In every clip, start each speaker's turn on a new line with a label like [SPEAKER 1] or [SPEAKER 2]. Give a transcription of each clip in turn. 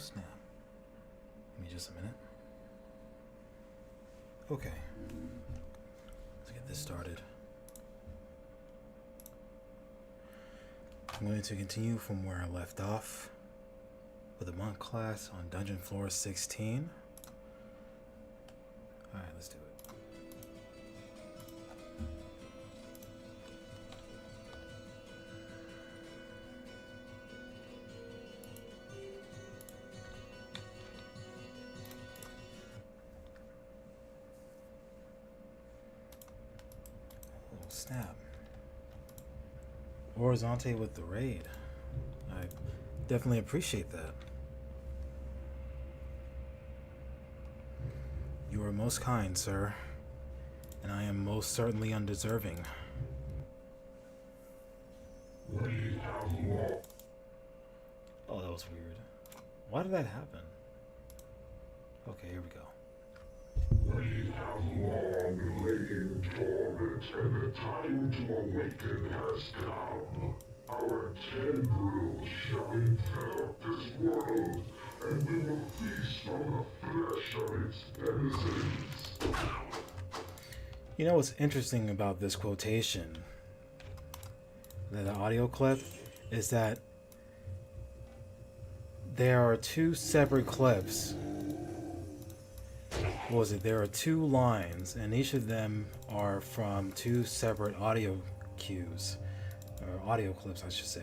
[SPEAKER 1] snap. Give me just a minute. Okay. Let's get this started. I'm going to continue from where I left off with the monk class on dungeon floor 16. Alright, let's do it. Oh, snap. Horizonte with the raid. I definitely appreciate that. You are most kind, sir, and I am most certainly undeserving. Oh, that was weird. Why did that happen? Okay, here we go.
[SPEAKER 2] We have long lain dormant, and the time to awaken has come. Our tendrils shall envelop this world, and we will feast on the flesh of its denizens.
[SPEAKER 1] You know what's interesting about this quotation, the audio clip, is that there are two separate clips. What was it? There are two lines, and each of them are from two separate audio cues, or audio clips, I should say.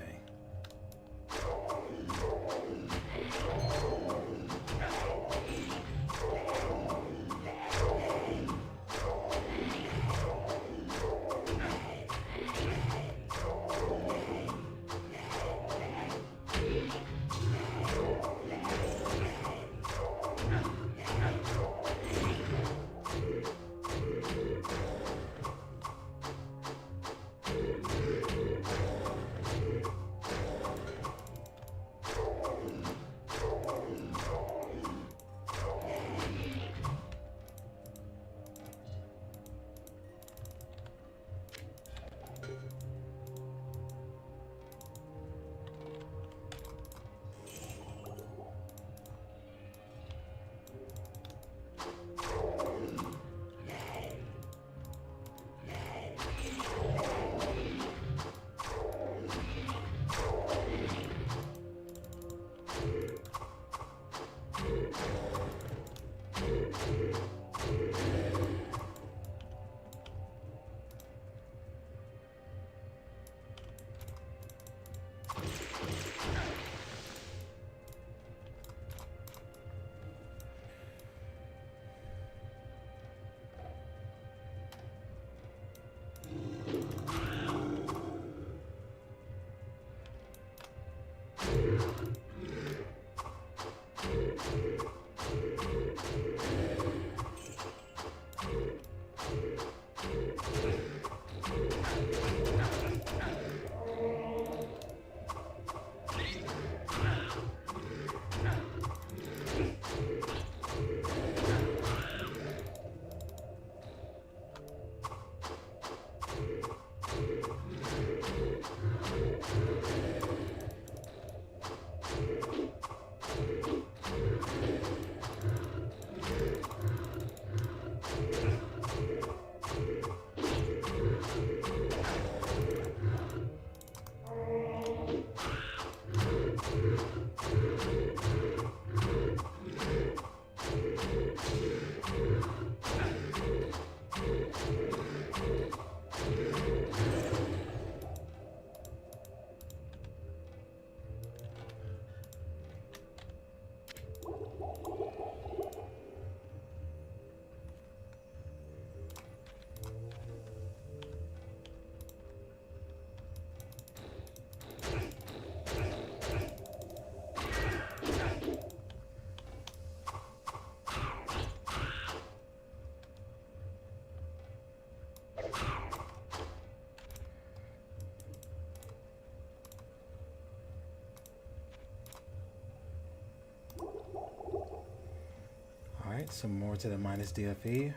[SPEAKER 1] Alright, some more to the minus DFE.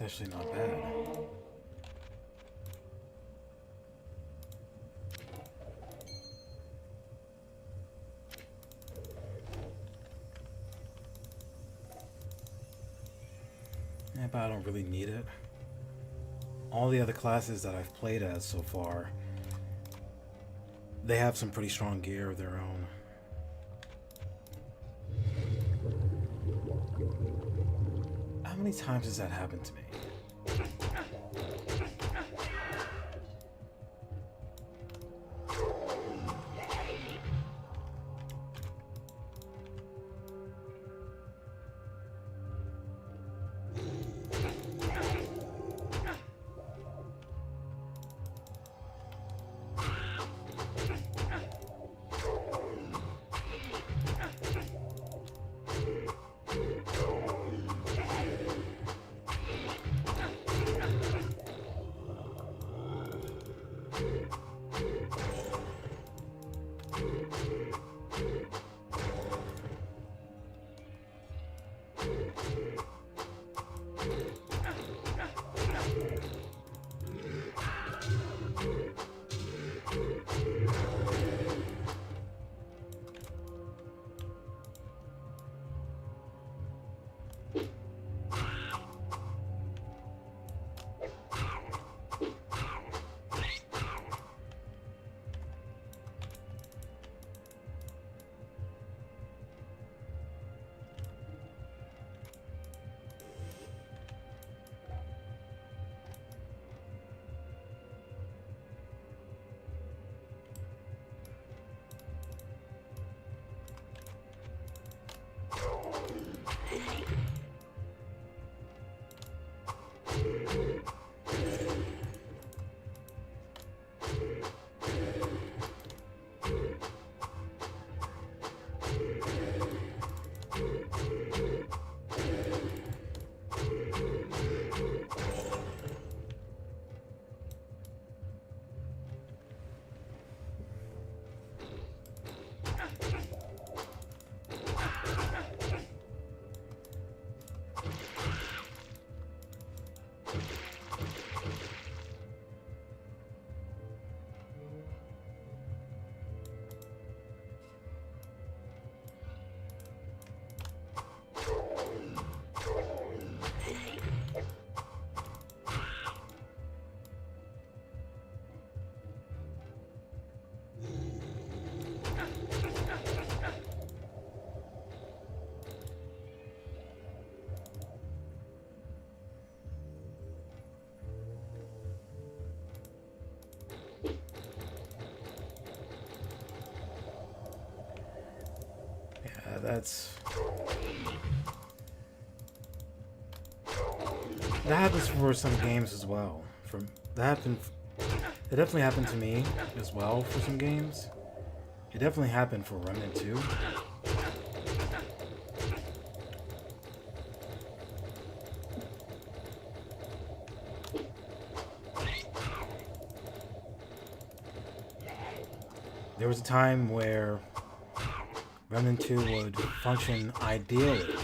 [SPEAKER 1] actually not bad. Yeah, but I don't really need it. All the other classes that I've played as so far, they have some pretty strong gear of their own. How many times has that happened to me? That's that happens for some games as well. It definitely happened to me as well for some games. It definitely happened for Remnant 2. There was a time where Remnant 2 would function ideally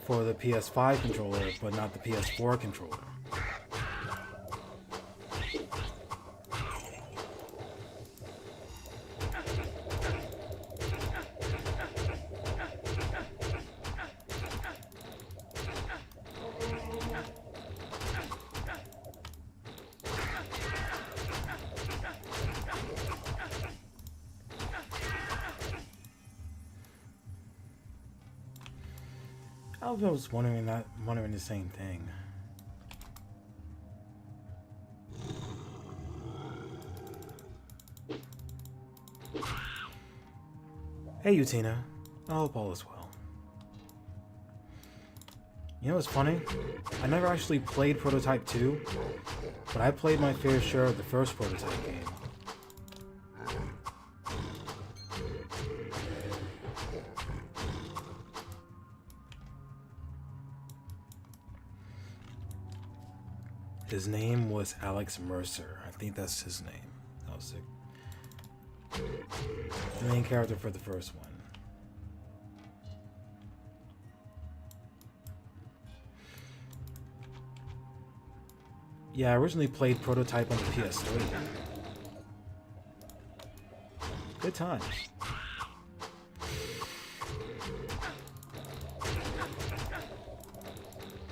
[SPEAKER 1] for the PS5 controller, but not the PS4 controller. I was wondering the same thing. Hey, Utina. I hope all is well. You know what's funny? I never actually played Prototype 2, but I played my fair share of the first Prototype game. His name was Alex Mercer. I think that's his name. That was the main character for the first one. Yeah, I originally played Prototype on the PS3. Good times.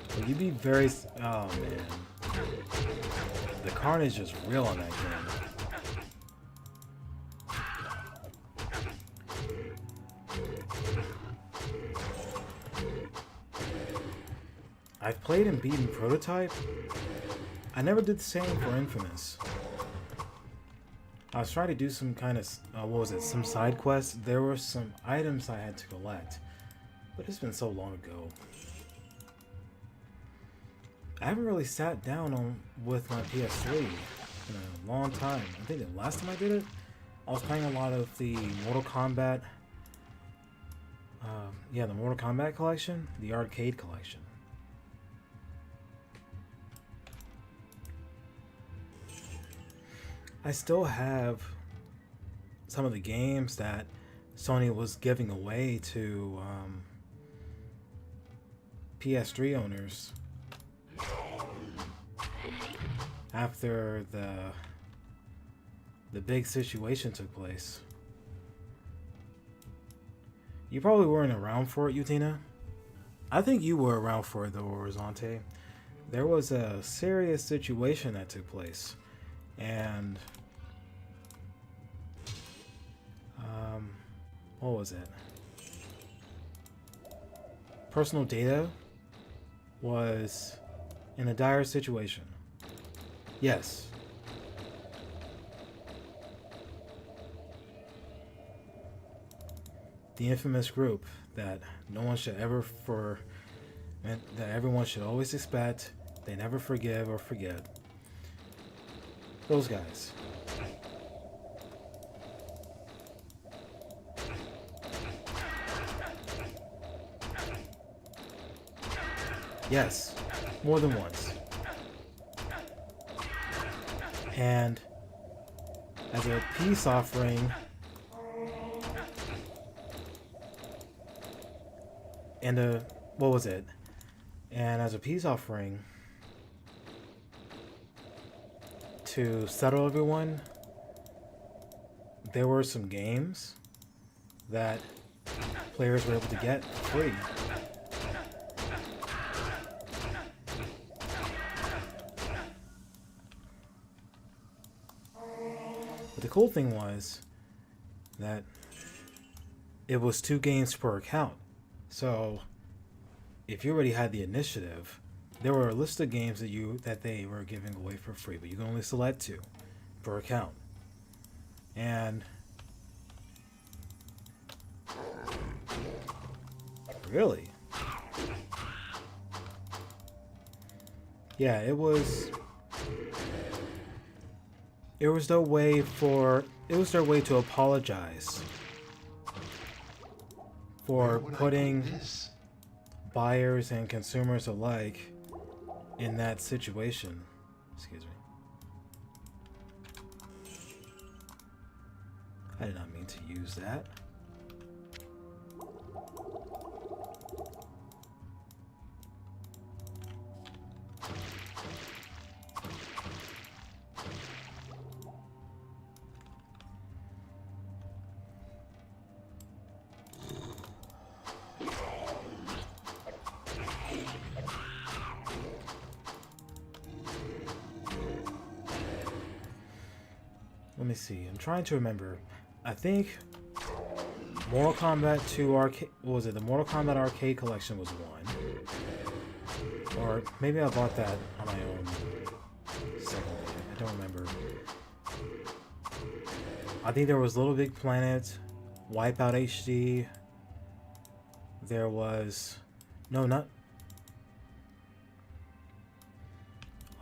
[SPEAKER 1] But you'd be very... Oh, man. The carnage is real on that game. I've played and beaten Prototype. I never did the same for Infamous. I was trying to do some kind of, what was it, some side quests. There were some items I had to collect, but it's been so long ago. I haven't really sat down with my PS3 in a long time. I think the last time I did it, I was playing a lot of the Mortal Kombat, the Mortal Kombat collection, the arcade collection. I still have some of the games that Sony was giving away to PS3 owners after the big situation took place. You probably weren't around for it, Yutina. I think you were around for it though, Horizonte. There was a serious situation that took place. And what was it? Personal data was in a dire situation. Yes. The infamous group that no one should ever that everyone should always expect, they never forgive or forget. Those guys. Yes, more than once. And as a peace offering, what was it? And as a peace offering to settle everyone, there were some games that players were able to get free. But the cool thing was that it was 2 games per account. So if you already had the initiative, there were a list of games that they were giving away for free, but you can only select 2 per account. And really, yeah, it was their way to apologize for putting buyers and consumers alike in that situation. Excuse me. I did not mean to use that. Let me see. I'm trying to remember. I think Mortal Kombat 2 arcade. What was it? The Mortal Kombat arcade collection was 1, or maybe I bought that on my own separately. I don't remember. I think there was Little Big Planet, Wipeout HD. There was not.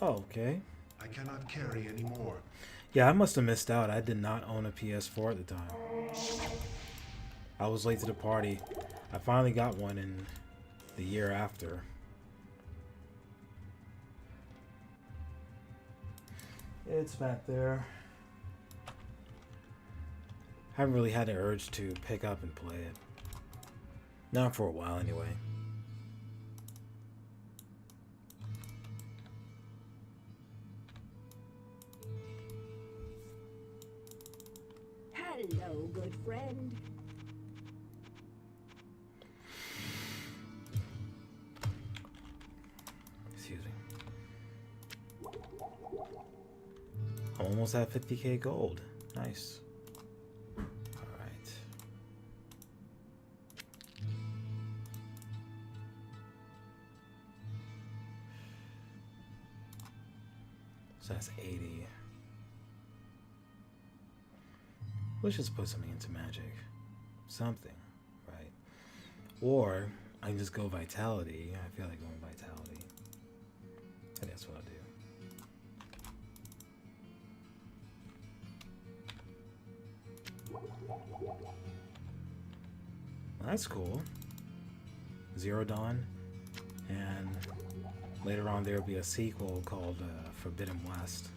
[SPEAKER 1] Oh, okay.
[SPEAKER 3] I cannot carry anymore.
[SPEAKER 1] Yeah, I must have missed out. I did not own a PS4 at the time. I was late to the party. I finally got one in the year after. It's back there. Haven't really had the urge to pick up and play it. Not for a while anyway.
[SPEAKER 4] good friend.
[SPEAKER 1] Excuse me. I'm almost at 50k gold. Nice. Alright. So that's 80. Let's just put something into magic. Something, right? Or I can just go vitality. I feel like going vitality. And that's what I'll do. Well, that's cool. Zero Dawn. And later on there will be a sequel called Forbidden West.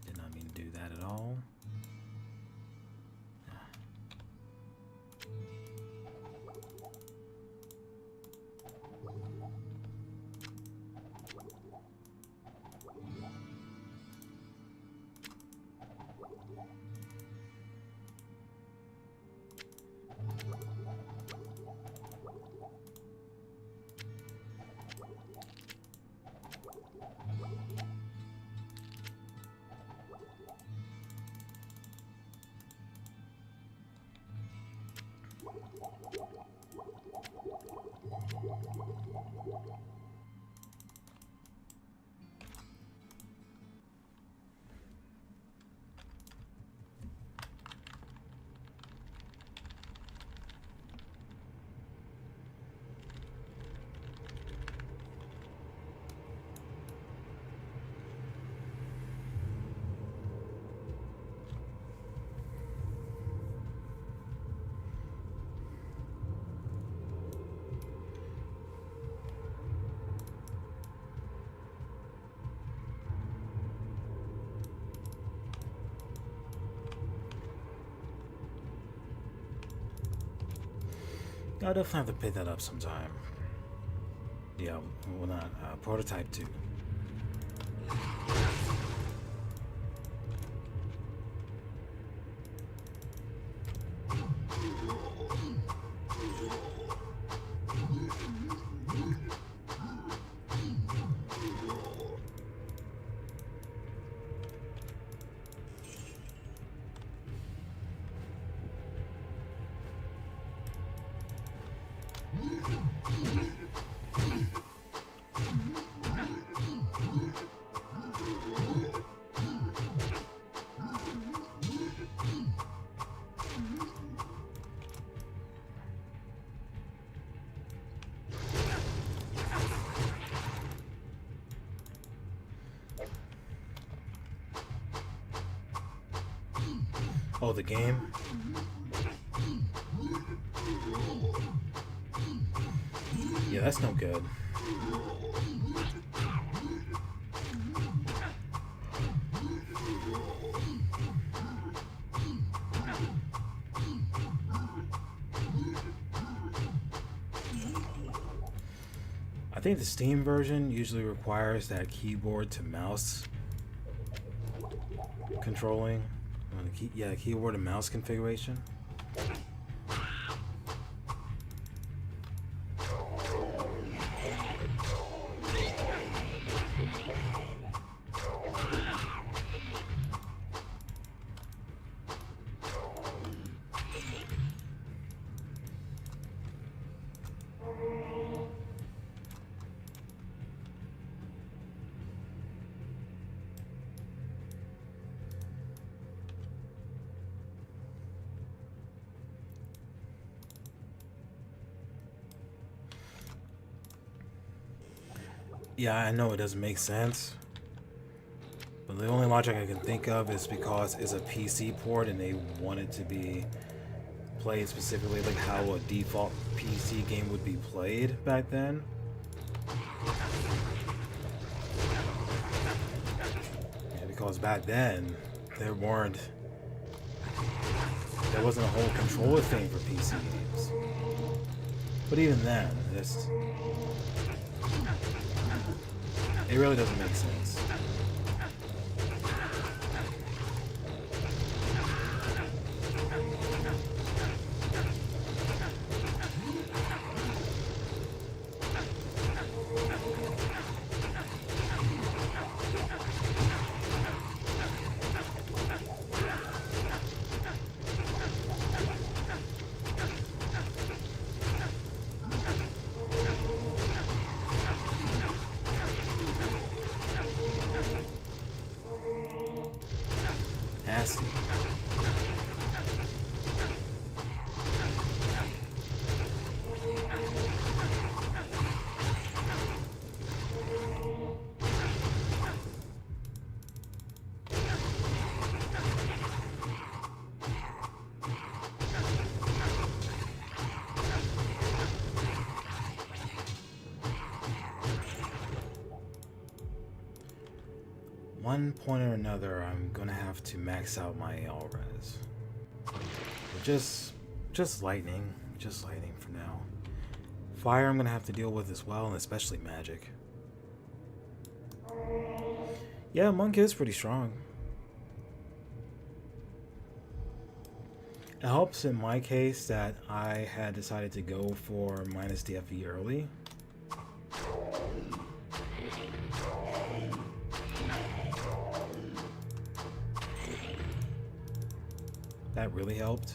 [SPEAKER 1] Did not mean to do that at all. I'll definitely have to pick that up sometime. Yeah, well not, Prototype 2. Oh, the game? Yeah, that's no good. I think the Steam version usually requires that keyboard to mouse controlling. Yeah, keyboard and mouse configuration. Yeah, I know it doesn't make sense, but the only logic I can think of is because it's a PC port and they want it to be played specifically like how a default PC game would be played back then. Yeah, because back then there wasn't a whole controller thing for PC games. But even then, it really doesn't make sense. Nasty. One point or another, I'm gonna have to max out my all res. Just lightning for now. Fire I'm gonna have to deal with as well, and especially magic. Yeah, monk is pretty strong. It helps in my case that I had decided to go for minus DFE early. That really helped.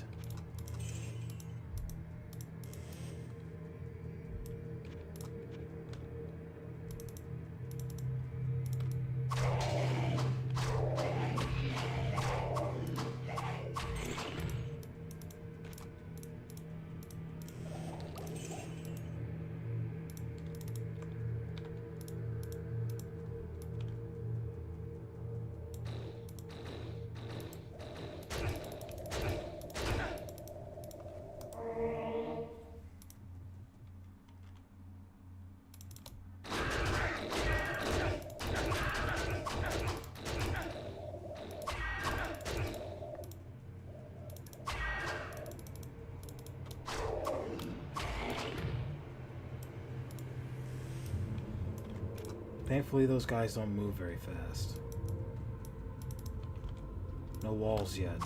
[SPEAKER 1] Thankfully, those guys don't move very fast. No walls yet.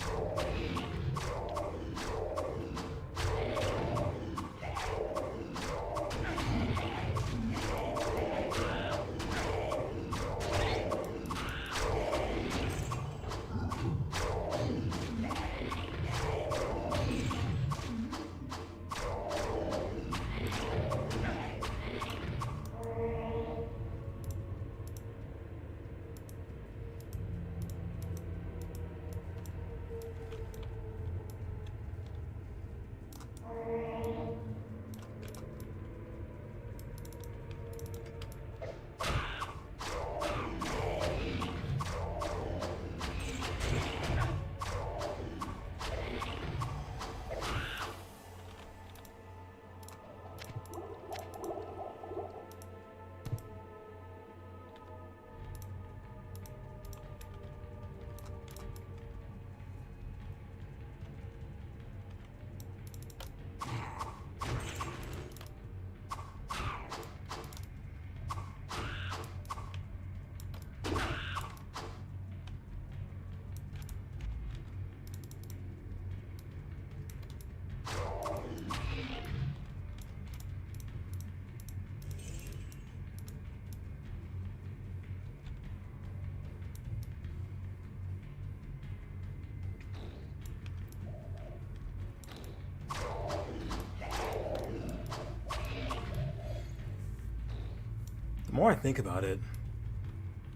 [SPEAKER 1] The more I think about it,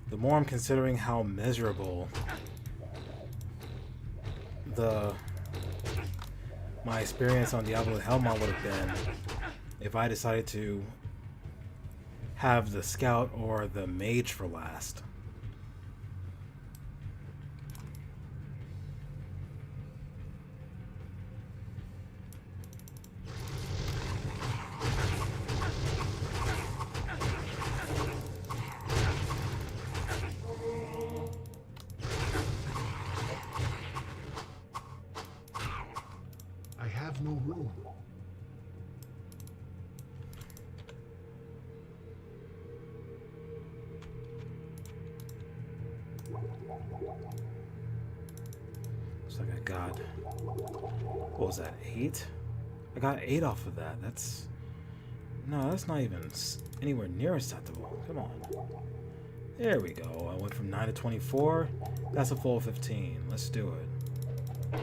[SPEAKER 1] the more I'm considering how miserable my experience on Diablo Hellmont would have been if I decided to have the scout or the mage for last.
[SPEAKER 3] I have no room.
[SPEAKER 1] Looks like I got, what was that, 8? I got 8 off of that. That's, no, that's not even anywhere near acceptable. Come on. There we go. I went from 9 to 24. That's a full 15. Let's do it.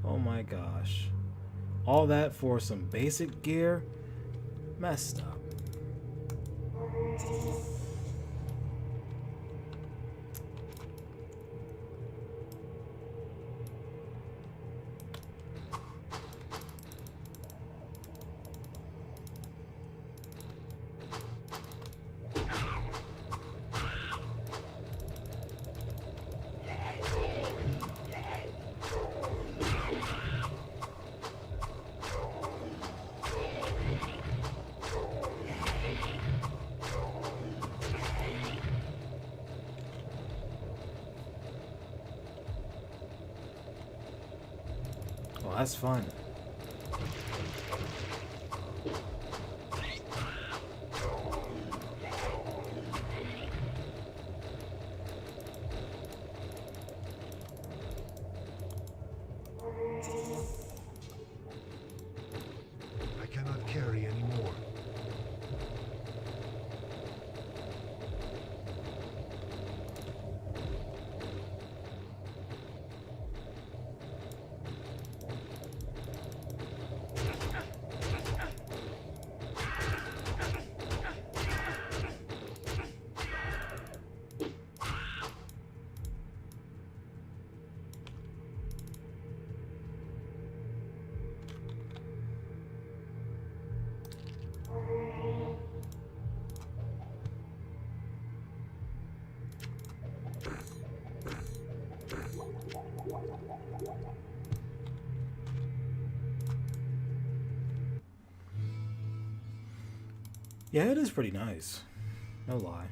[SPEAKER 1] Oh my gosh. All that for some basic gear? Messed up. Well, that's fun.
[SPEAKER 3] I cannot carry anymore.
[SPEAKER 1] Yeah, it is pretty nice. No lie.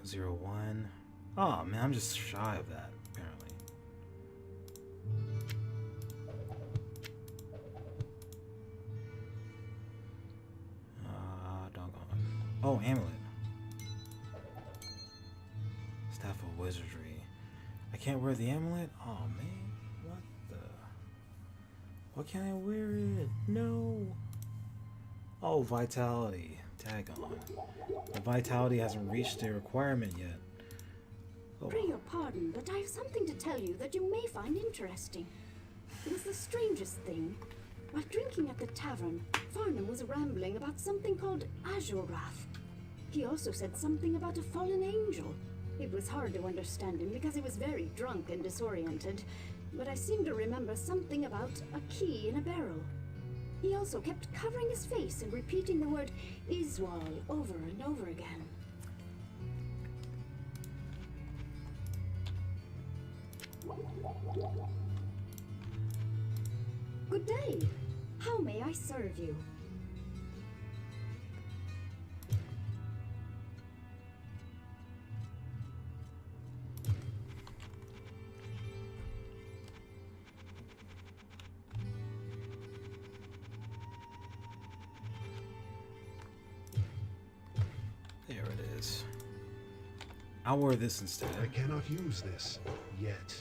[SPEAKER 1] Zero one. Oh man, I'm just shy of that, apparently. Doggone. Oh, amulet. Staff of Wizardry. I can't wear the amulet? Oh man, what the? Why can't I wear it? No. Oh, vitality. Tag on. The vitality hasn't reached the requirement yet. Oh.
[SPEAKER 4] Pray your pardon, but I have something to tell you that you may find interesting. It was the strangest thing. While drinking at the tavern, Farnham was rambling about something called Azurath. He also said something about a fallen angel. It was hard to understand him because he was very drunk and disoriented, but I seem to remember something about a key in a barrel. He also kept covering his face and repeating the word Iswal over and over again. Good day. How may I serve you?
[SPEAKER 1] There it is. I'll wear this instead.
[SPEAKER 3] I cannot use this yet.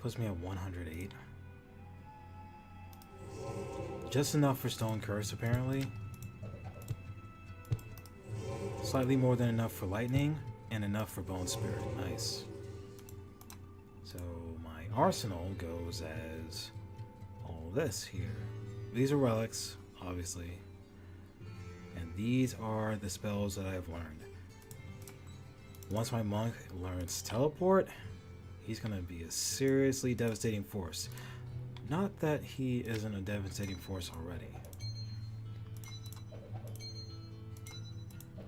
[SPEAKER 1] Puts me at 108. Just enough for Stone Curse, apparently. Slightly more than enough for Lightning, and enough for Bone Spirit. Nice. So my arsenal goes as all this here. These are relics, obviously. And these are the spells that I have learned. Once my monk learns Teleport, he's going to be a seriously devastating force. Not that he isn't a devastating force already.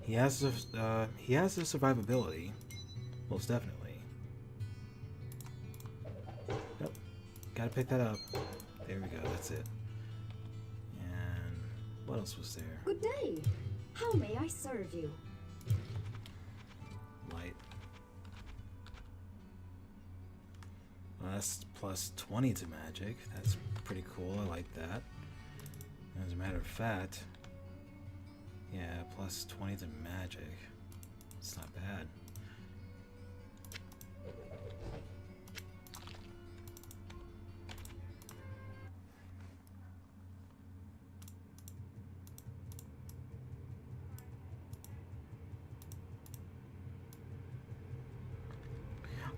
[SPEAKER 1] He has the survivability, most definitely. Nope, gotta pick that up. There we go, that's it. And what else was there?
[SPEAKER 4] Good day. How may I serve you?
[SPEAKER 1] That's plus 20 to magic. That's pretty cool. I like that. As a matter of fact, yeah, plus 20 to magic. It's not bad.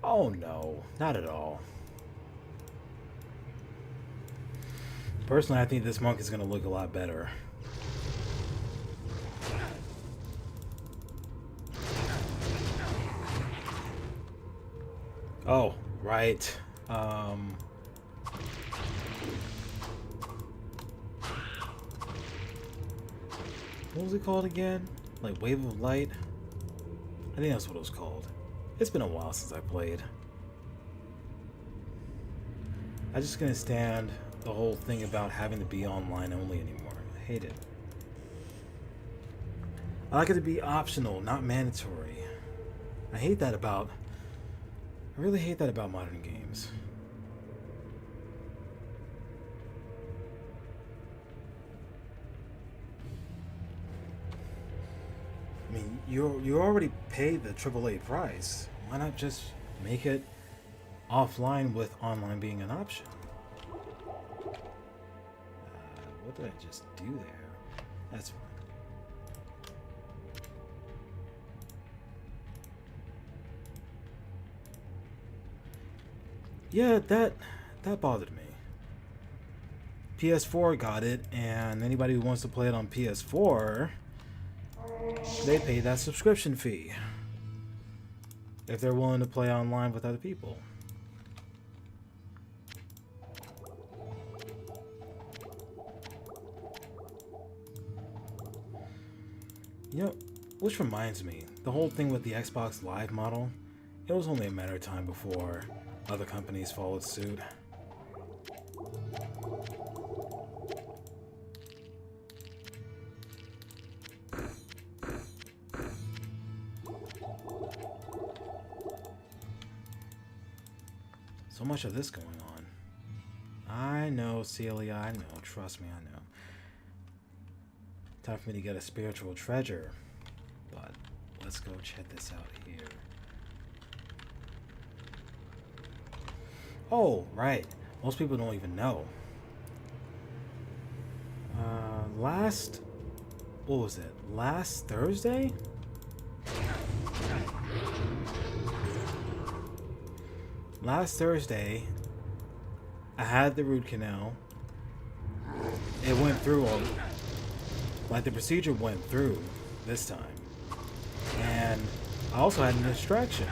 [SPEAKER 1] Oh no, not at all. Personally, I think this monk is going to look a lot better. Oh, right. What was it called again? Like Wave of Light? I think that's what it was called. It's been a while since I played. I just couldn't stand the whole thing about having to be online only anymore. I hate it. I like it to be optional, not mandatory. I hate that about... I really hate that about modern games. I mean, you already paid the AAA price. Why not just make it offline with online being an option? What did I just do there? That's fine. Yeah, that bothered me. PS4 got it, and anybody who wants to play it on PS4, they pay that subscription fee if they're willing to play online with other people. You know, which reminds me, the whole thing with the Xbox Live model, it was only a matter of time before other companies followed suit. So much of this going on. I know, Celia, I know. Trust me, I know. Time for me to get a spiritual treasure. But let's go check this out here. Oh, right. Most people don't even know. What was it? Last Thursday? Last Thursday, I had the root canal. It went through like the procedure went through this time. And I also had an distraction.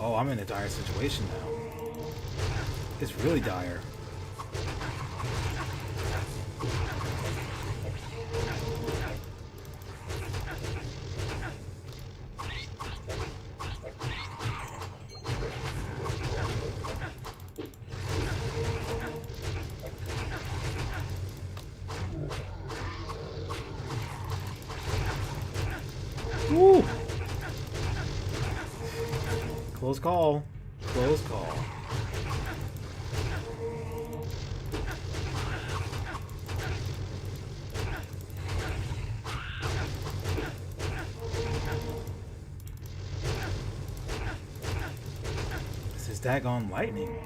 [SPEAKER 1] Oh, I'm in a dire situation now. It's really dire. Woo! Close call. Close call. This is daggone lightning.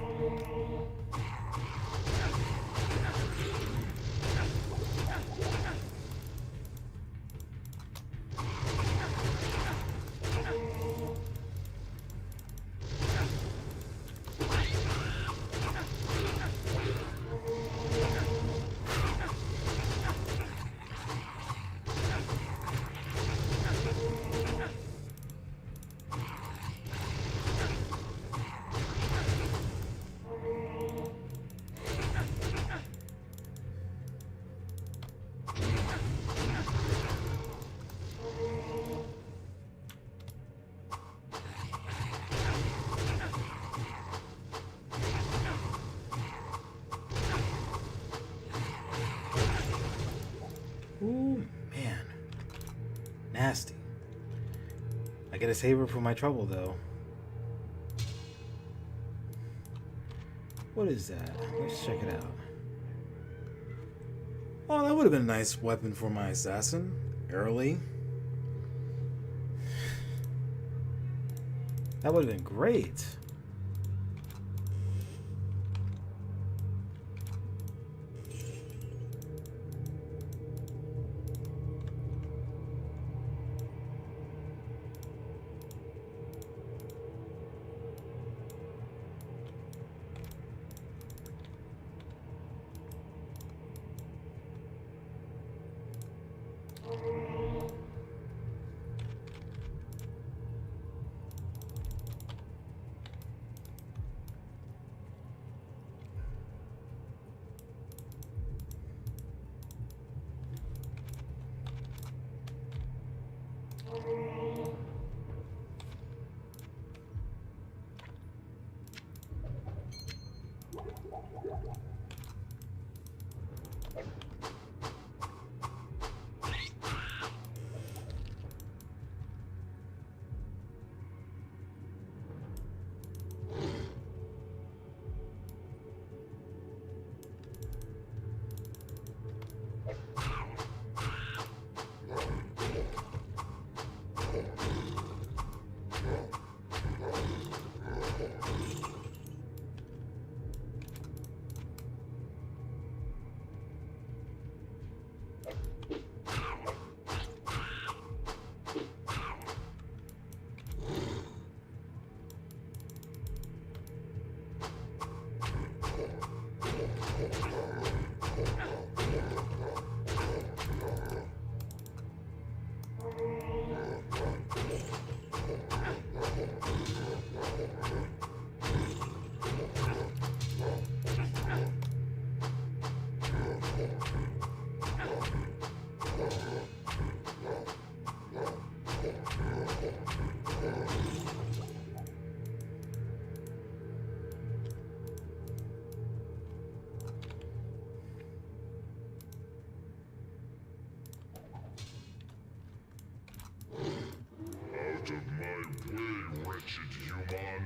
[SPEAKER 1] Ooh, man. Nasty. I get a saver for my trouble, though. What is that? Let's check it out. Oh, that would have been a nice weapon for my assassin. Early. That would have been great.
[SPEAKER 2] Out of my way, wretched human!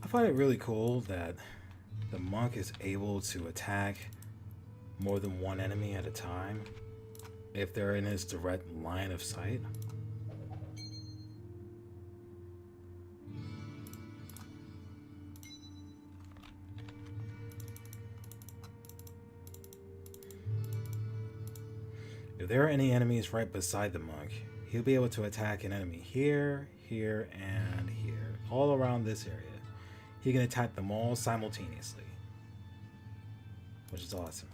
[SPEAKER 1] I find it really cool that the monk is able to attack more than one enemy at a time if they're in his direct line of sight. If there are any enemies right beside the monk, he'll be able to attack an enemy here, here, and here, all around this area. He can attack them all simultaneously, which is awesome.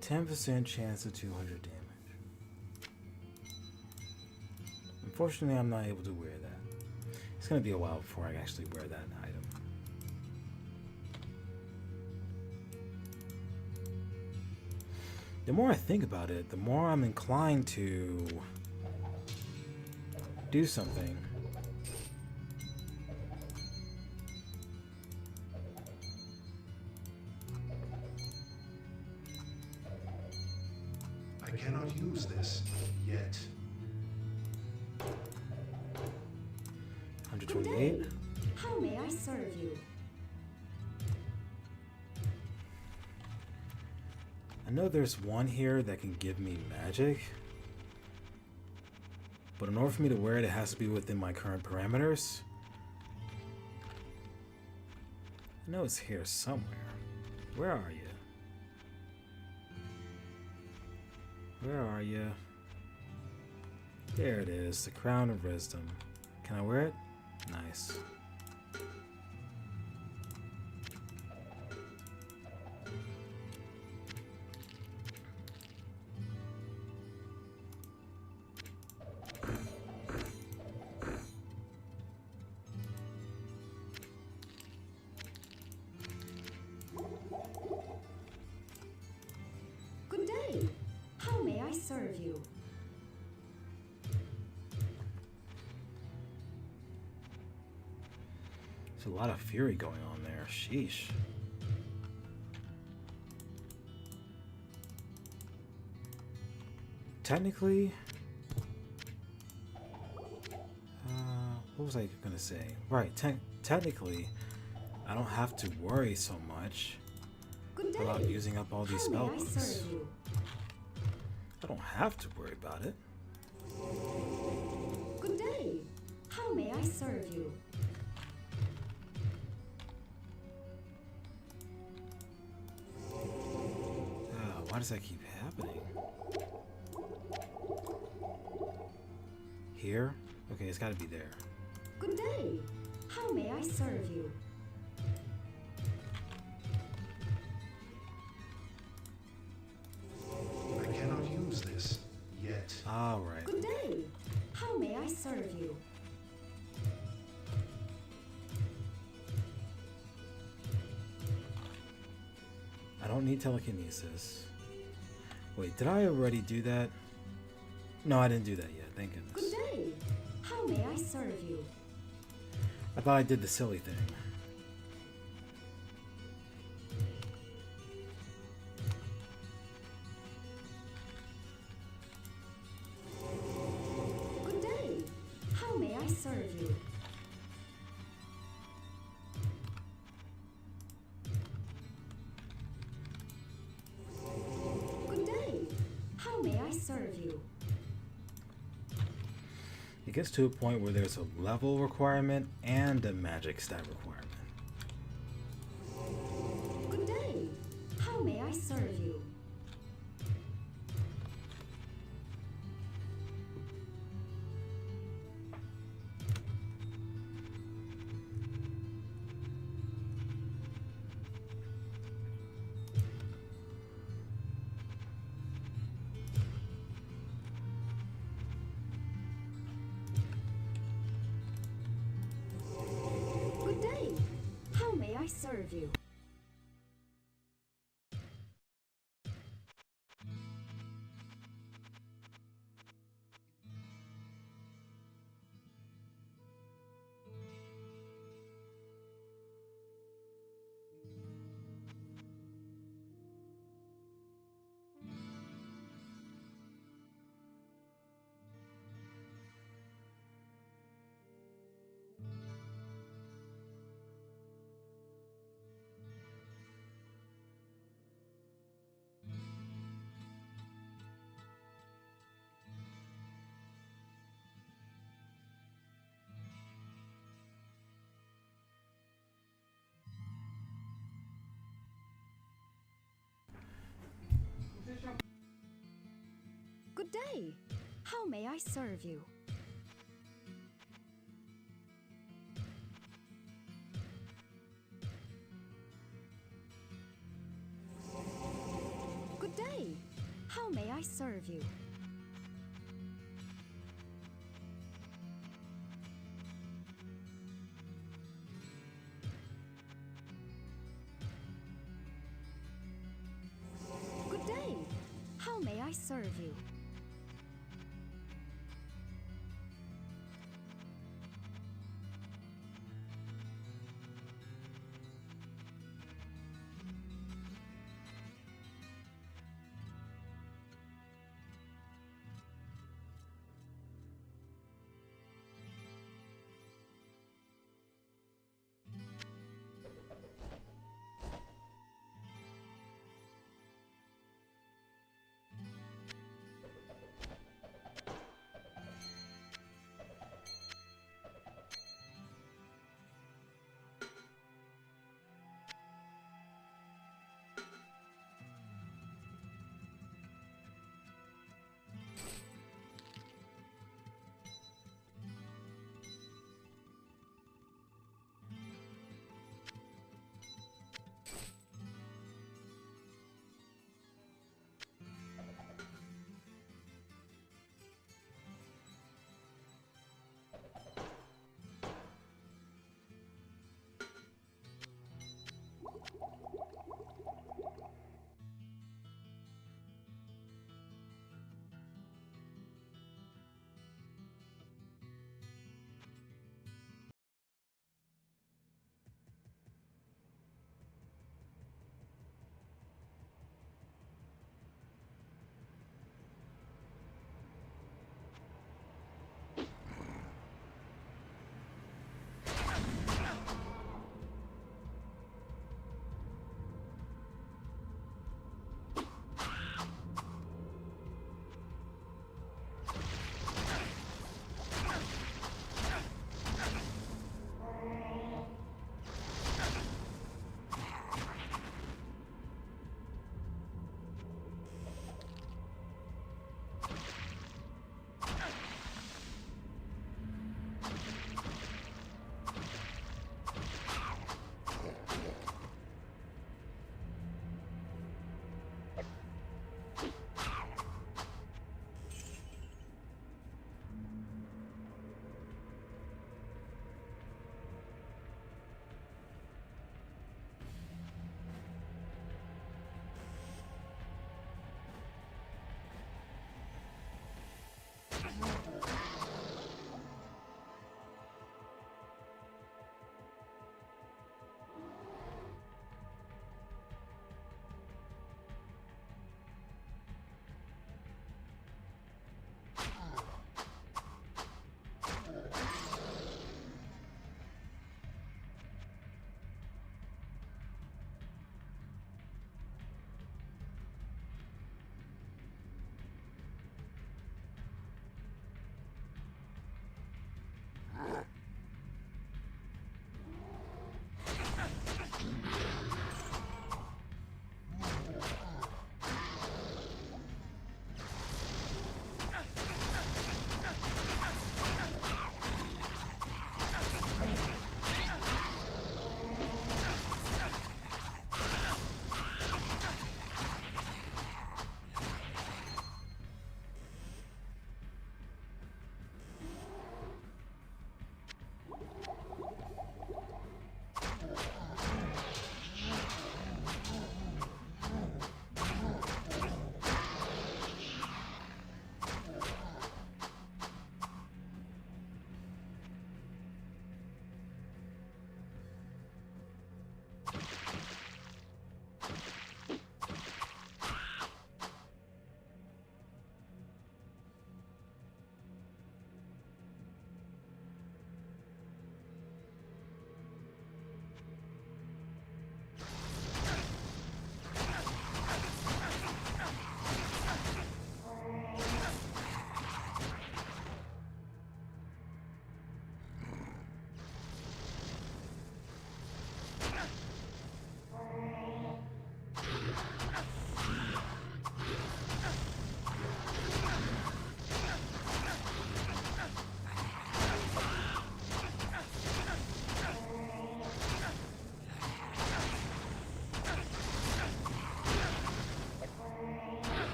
[SPEAKER 1] %, chance of 200 damage. Unfortunately, I'm not able to wear that. It's going to be a while before I actually wear that item. The more I think about it, the more I'm inclined to do something.
[SPEAKER 3] I cannot use this yet.
[SPEAKER 4] Good
[SPEAKER 1] 128.
[SPEAKER 4] day. How may I serve you?
[SPEAKER 1] I know there's one here that can give me magic. But in order for me to wear it, it has to be within my current parameters. I know it's here somewhere. Where are you? Where are you? There it is, the Crown of Wisdom. Can I wear it? Nice.
[SPEAKER 4] Good day. How may I serve you?
[SPEAKER 1] There's a lot of fury going on there. Sheesh. Technically, what was I gonna say? Right, technically, I don't have to worry so much
[SPEAKER 4] Good day.
[SPEAKER 1] about using up all these
[SPEAKER 4] How
[SPEAKER 1] spell
[SPEAKER 4] may I
[SPEAKER 1] books.
[SPEAKER 4] serve you?
[SPEAKER 1] I don't have to worry about it.
[SPEAKER 4] Good day. How may I serve you?
[SPEAKER 1] Why does that keep happening? Here? Okay, it's gotta be there.
[SPEAKER 4] Good day. How may I serve you?
[SPEAKER 3] I cannot use this yet.
[SPEAKER 1] Alright.
[SPEAKER 4] Good day. How may I serve you?
[SPEAKER 1] I don't need telekinesis. Wait, did I already do that? No, I didn't do that yet, thank
[SPEAKER 4] Good
[SPEAKER 1] goodness.
[SPEAKER 4] day. How may I serve you?
[SPEAKER 1] I thought I did the silly thing.
[SPEAKER 4] Good day. How may I serve you? Good day. How may I serve you?
[SPEAKER 1] It gets to a point where there's a level requirement and a magic stat requirement.
[SPEAKER 4] Good day. How may I serve you? Good day. How may I serve you? Good day. How may I serve you? Good day. How may I serve you? Good day. How may I serve you?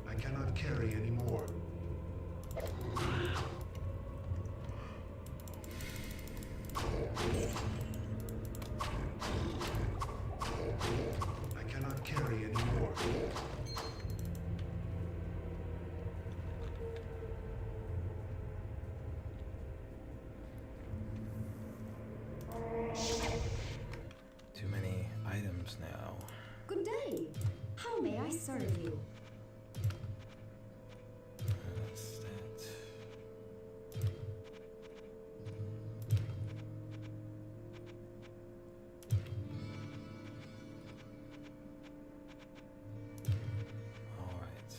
[SPEAKER 3] I cannot carry anymore. I cannot carry anymore.
[SPEAKER 1] Too many items now.
[SPEAKER 4] Good day. How may I serve you?
[SPEAKER 1] That's that. All right.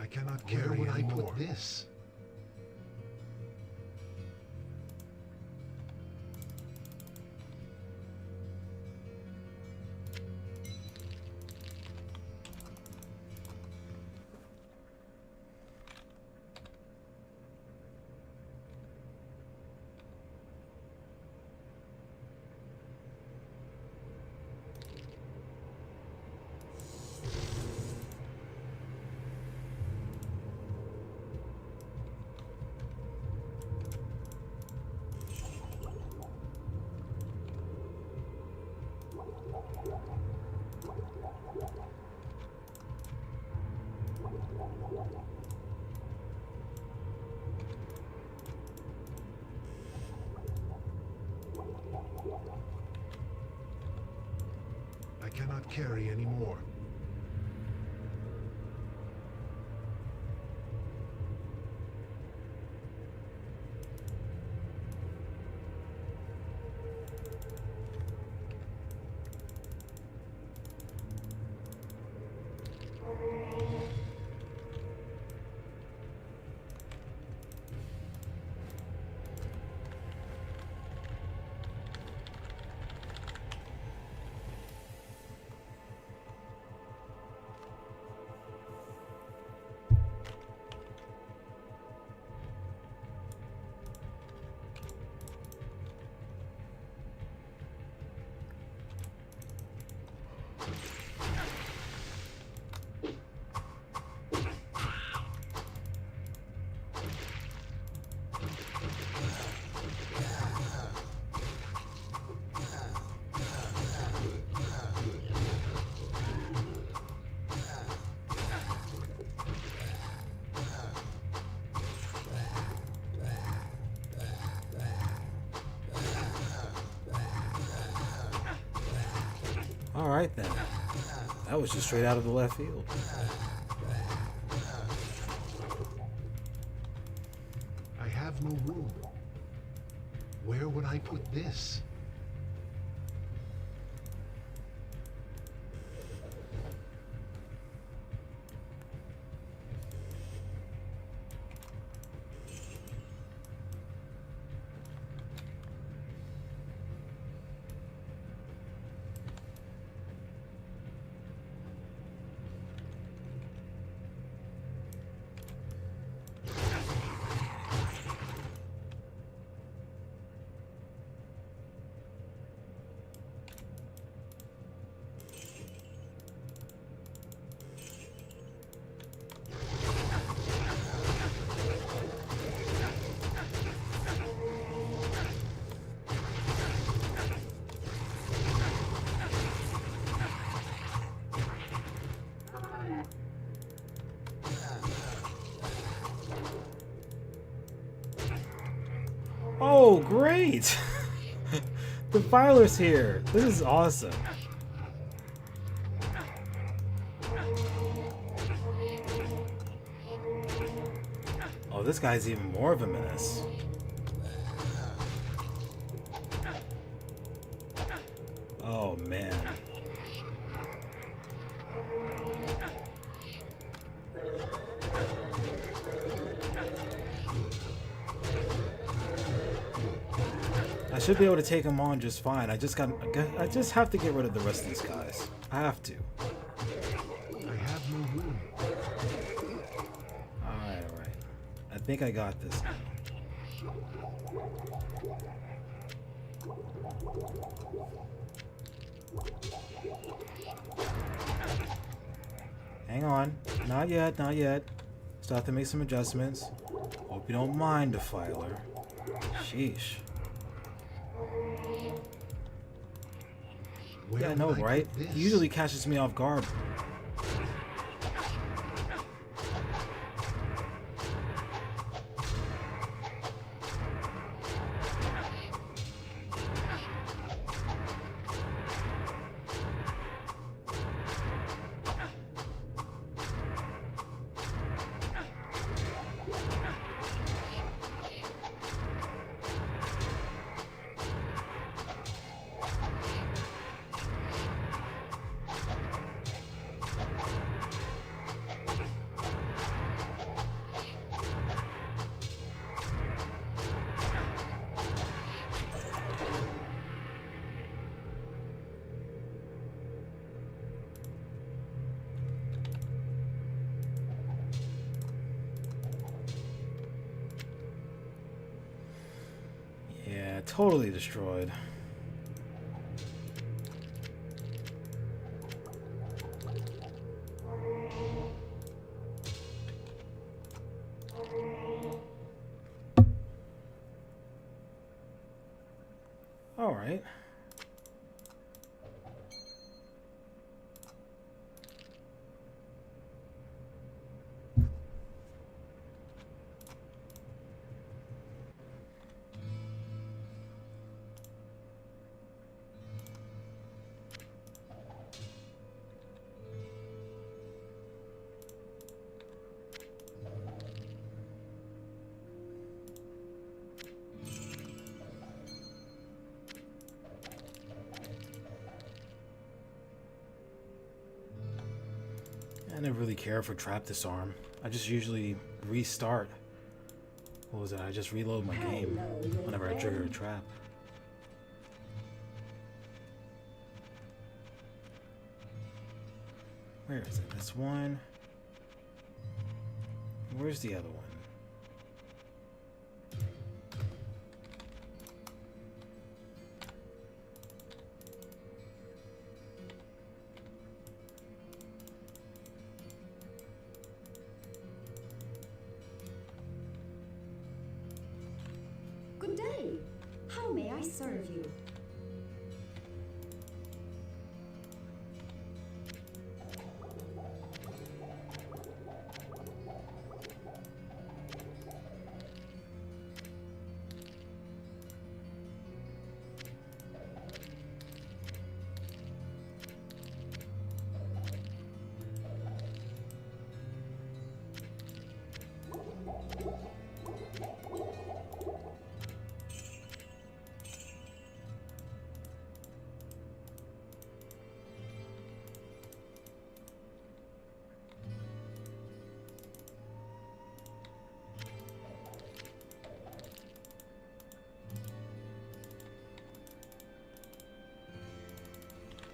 [SPEAKER 3] I cannot carry anymore. Where would I put this? I cannot carry anymore.
[SPEAKER 1] All right then. That was just straight out of the left field.
[SPEAKER 3] I have no room. Where would I put this?
[SPEAKER 1] Oh, great! The filer's here. This is awesome. Oh, this guy's even more of a menace. Oh, man. I should be able to take him on just fine. I just have to get rid of the rest of these guys. I have to.
[SPEAKER 3] I have no room.
[SPEAKER 1] Alright, alright. I think I got this now. Hang on. Not yet, not yet. Still have to make some adjustments. Hope you don't mind, Defiler. Sheesh. Yeah, I know, right? He usually catches me off guard. Yeah, totally destroyed. All right. I never really care for trap disarm. I just usually restart. What was it? I just reload my game whenever I trigger a trap. Where is it? This one. Where's the other one?
[SPEAKER 4] Good day. How may I serve you?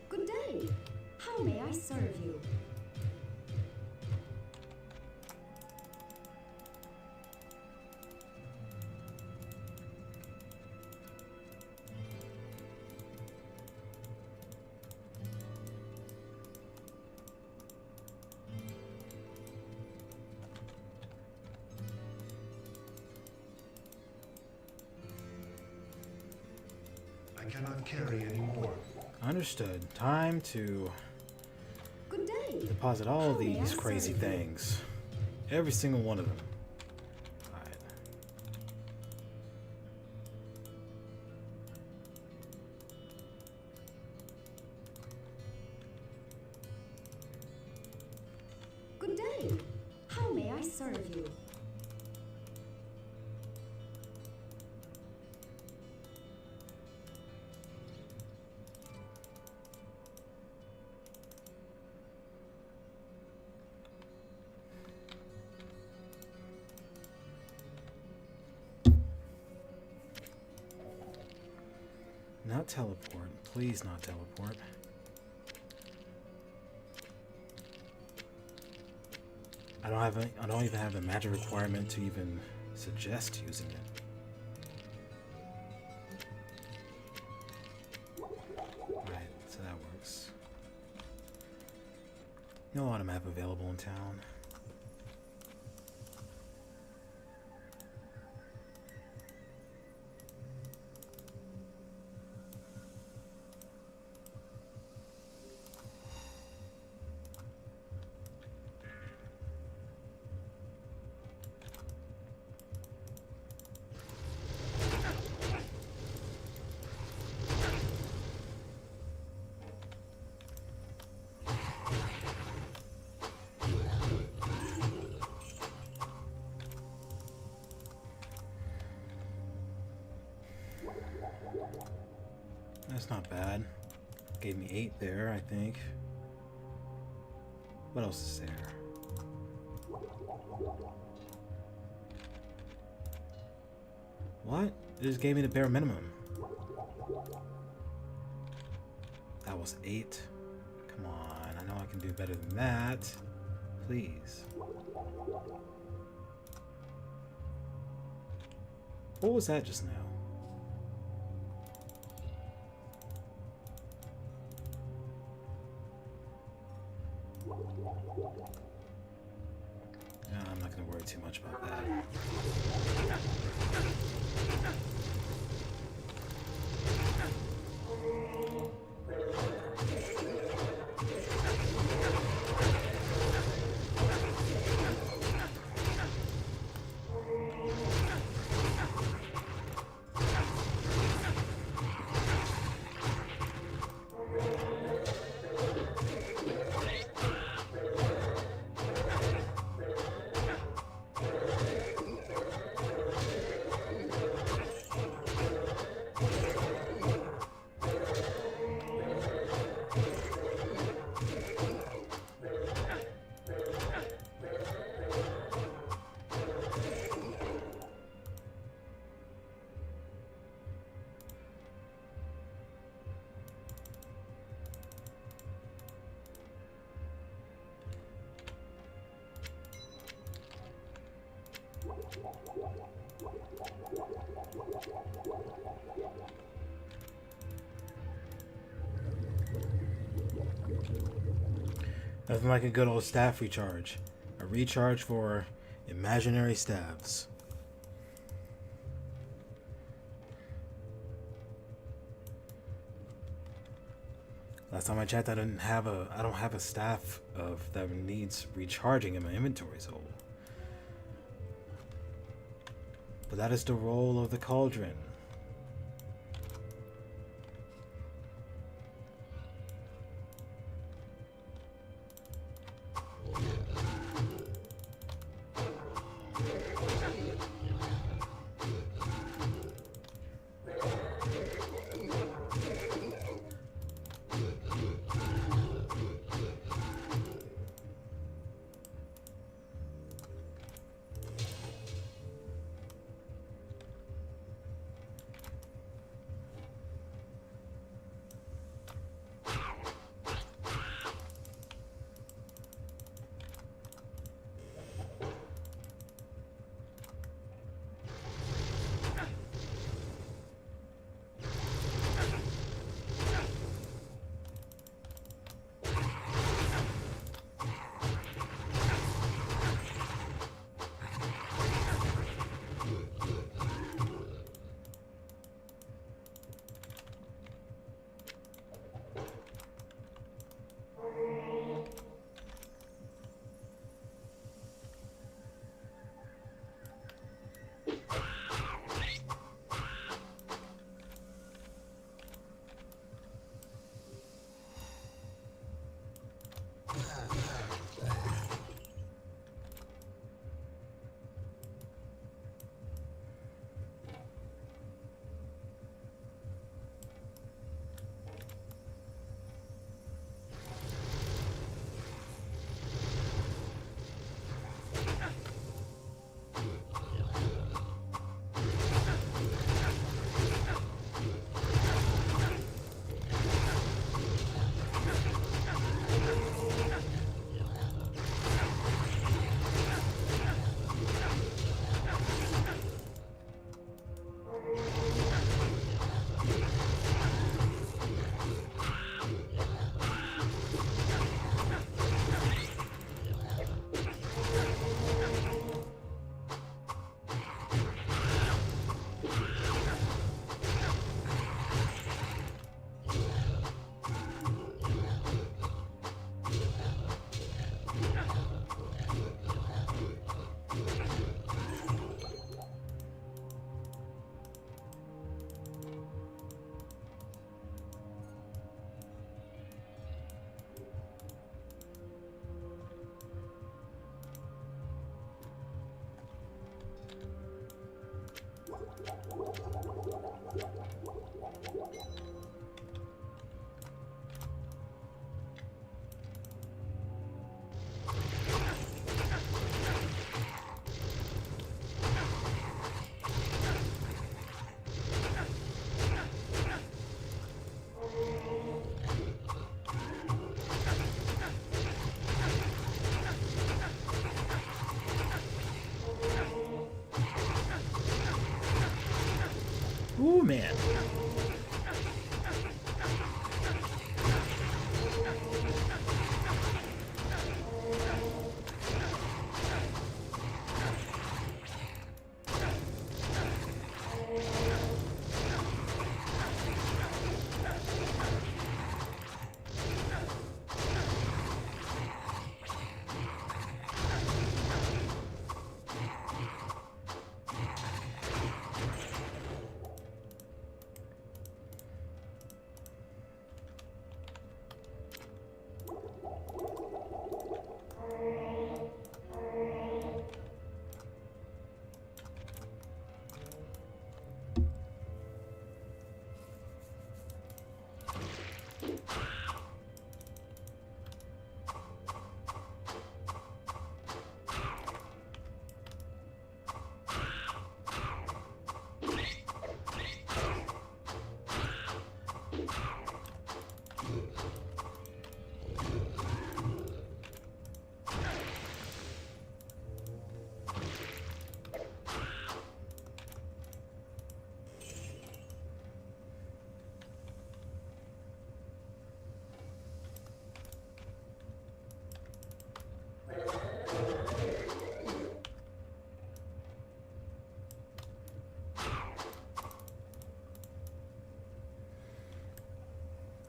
[SPEAKER 4] Good day. How may I serve you?
[SPEAKER 3] I cannot carry anymore.
[SPEAKER 1] Understood. Time to
[SPEAKER 4] Good day.
[SPEAKER 1] deposit all of
[SPEAKER 4] How may I
[SPEAKER 1] these crazy
[SPEAKER 4] serve you?
[SPEAKER 1] things. Every single one of them. Alright.
[SPEAKER 5] I serve you?
[SPEAKER 1] Not teleport. Please not teleport. I don't even have the magic requirement to even suggest using it. Right, so that works. No auto map available in town. That's not bad. Gave me 8 there, I think. What else is there? What? It just gave me the bare minimum. That was 8. Come on, I know I can do better than that. Please. What was that just now? No, I'm not going to worry too much about that. Nothing like a good old staff recharge. A recharge for imaginary staffs. Last time I checked, I don't have a staff of that needs recharging in my inventory, so. But that is the role of the cauldron. man.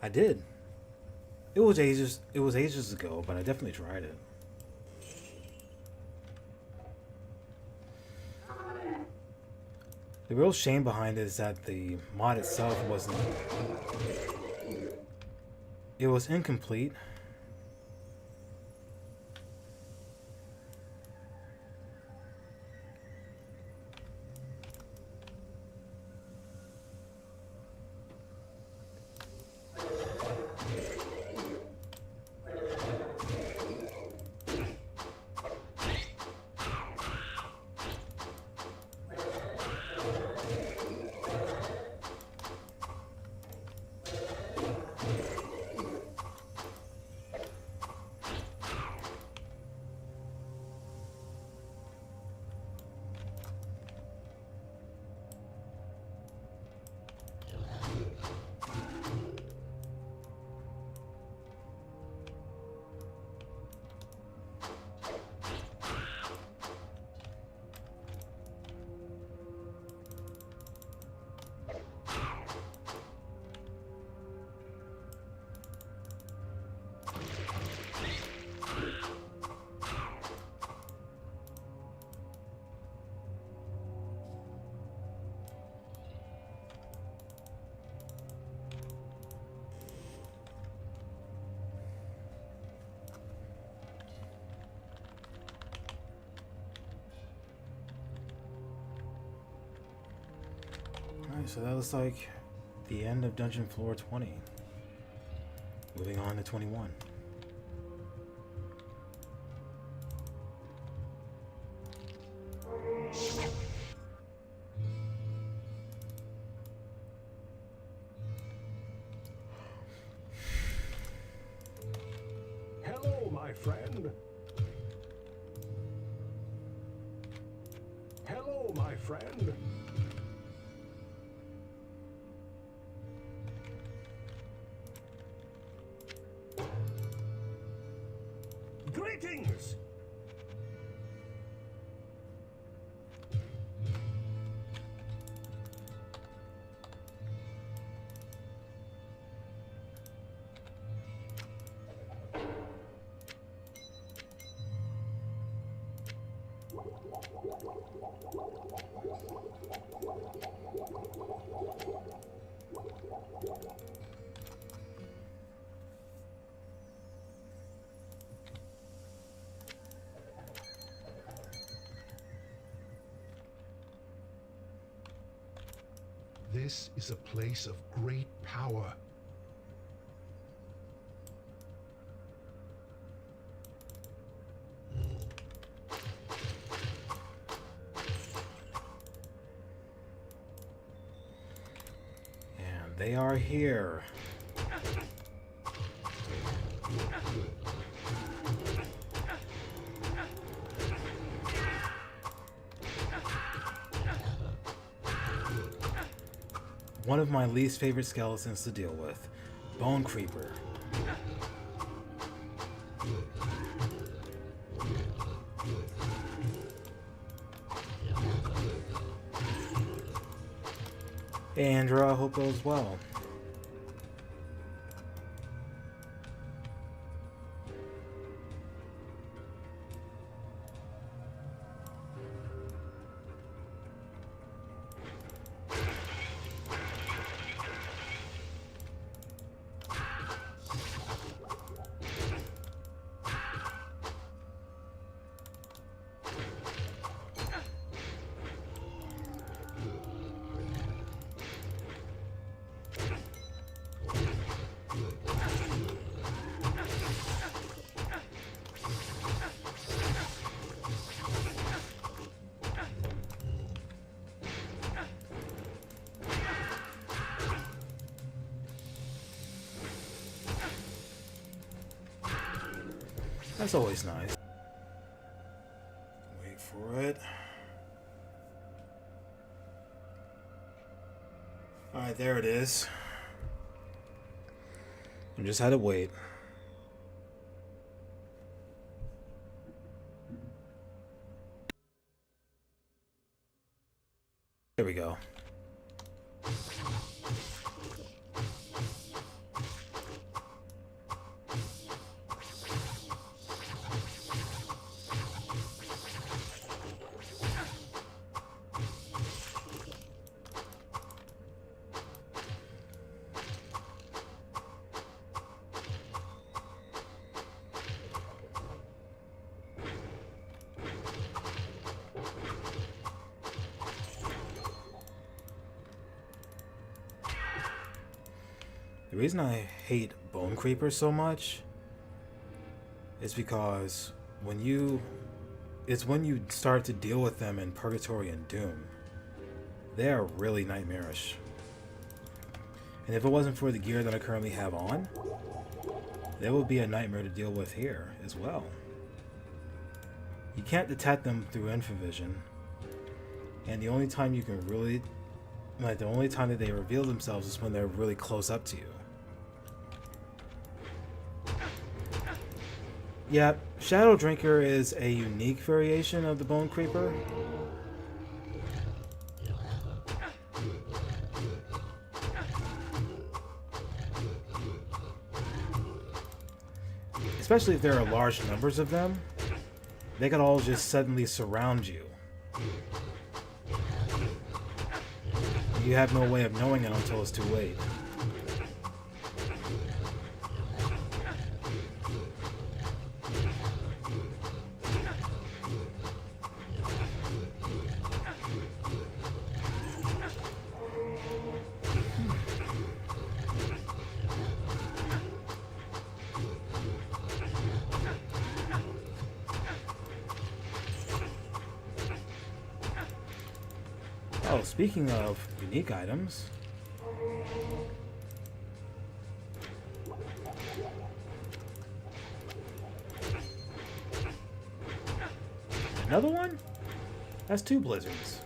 [SPEAKER 1] I did. It was ages. It was ages ago, but I definitely tried it. The real shame behind it is that the mod itself wasn't. It was incomplete. Alright, so that looks like the end of dungeon floor 20. Moving on to 21.
[SPEAKER 3] Hello, my friend. Hello, my friend. Greetings! This is a place of great power.
[SPEAKER 1] And they are here. one of my least favorite skeletons to deal with. Bone Creeper. Hey Andrew, I hope all's well. That's always nice. Wait for it. Alright, there it is. I just had to wait. There we go. The reason I hate Bone Creepers so much is because when you start to deal with them in Purgatory and Doom, they are really nightmarish. And if it wasn't for the gear that I currently have on, they would be a nightmare to deal with here as well. You can't detect them through infravision, and the only time you can really, the only time that they reveal themselves is when they're really close up to you. Yeah, Shadow Drinker is a unique variation of the Bone Creeper. Especially if there are large numbers of them, they could all just suddenly surround you. You have no way of knowing it until it's too late. Oh, speaking of unique items. Another one? That's 2 blizzards.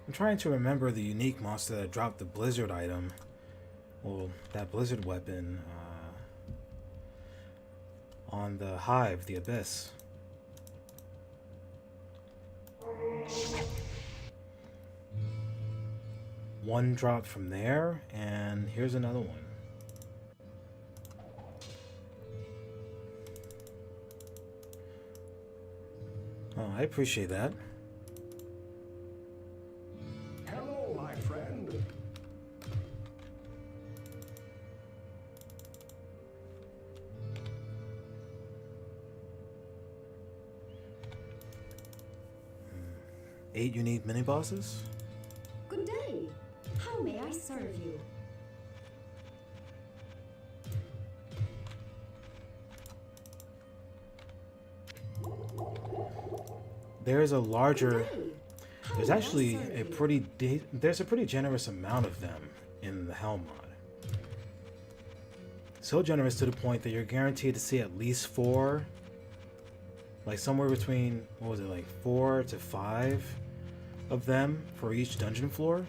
[SPEAKER 1] I'm trying to remember the unique monster that dropped the blizzard item. Well, that blizzard weapon on the hive, the abyss. One dropped from there, and here's another one. Oh, I appreciate that.
[SPEAKER 3] Hello, my friend.
[SPEAKER 1] Eight unique mini-bosses?
[SPEAKER 4] Good day. How may I serve you?
[SPEAKER 1] There's a larger...
[SPEAKER 4] Good day. How
[SPEAKER 1] There's
[SPEAKER 4] may I
[SPEAKER 1] actually
[SPEAKER 4] serve
[SPEAKER 1] a
[SPEAKER 4] you?
[SPEAKER 1] there's a pretty generous amount of them in the Hell mod. so generous to the point that you're guaranteed to see at least 4, like somewhere between, what was it, like 4 to 5 of them for each dungeon floor.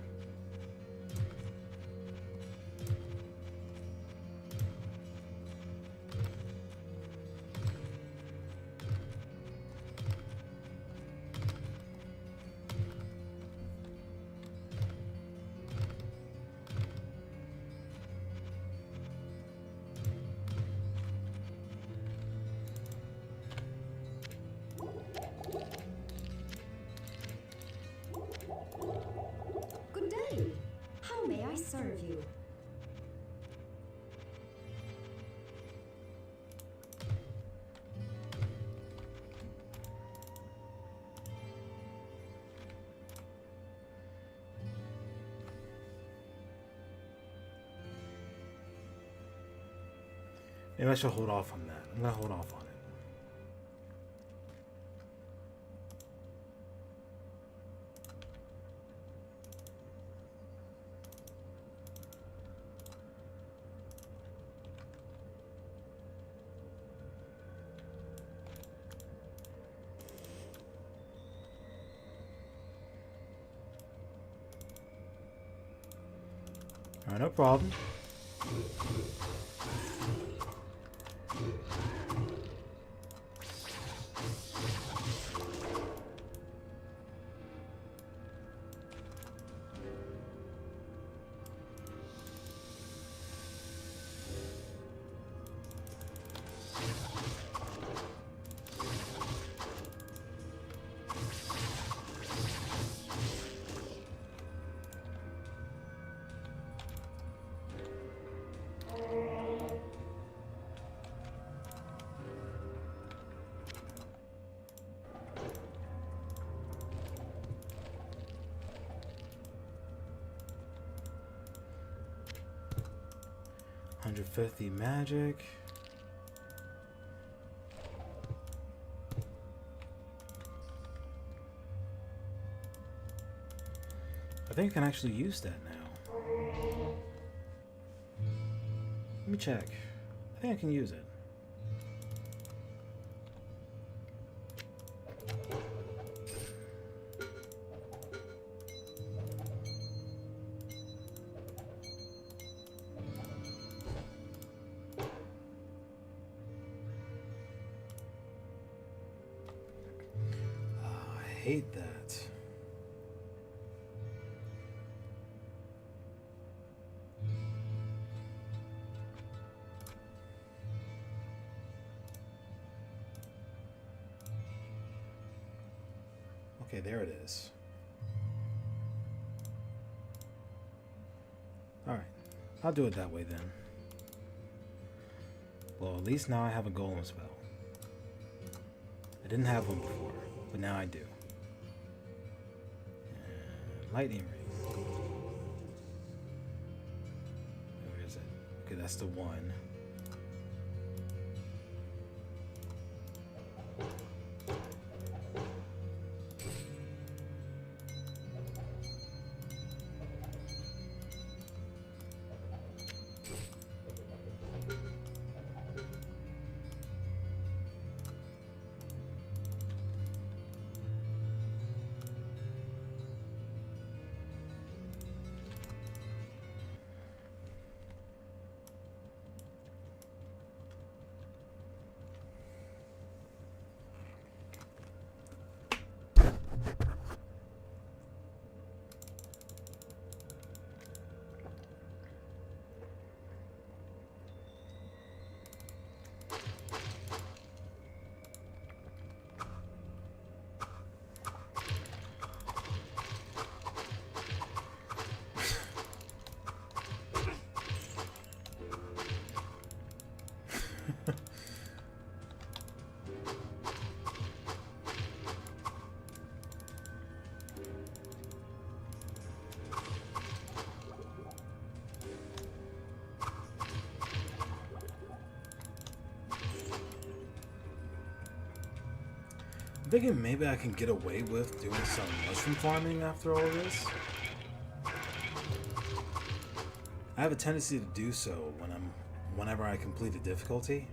[SPEAKER 4] Good day. How may I serve you?
[SPEAKER 1] Maybe I should hold off on that. I'm gonna hold off on it. Alright, no problem. $150 magic. I think I can actually use that now. Let me check. I think I can use it. I hate that. Okay, there it is. Alright, I'll do it that way then. Well, at least now I have a golem spell. I didn't have one before, but now I do. And lightning ring. Where is it? Okay, that's the one. I'm thinking maybe I can get away with doing some mushroom farming after all of this. I have a tendency to do so whenever I complete a difficulty.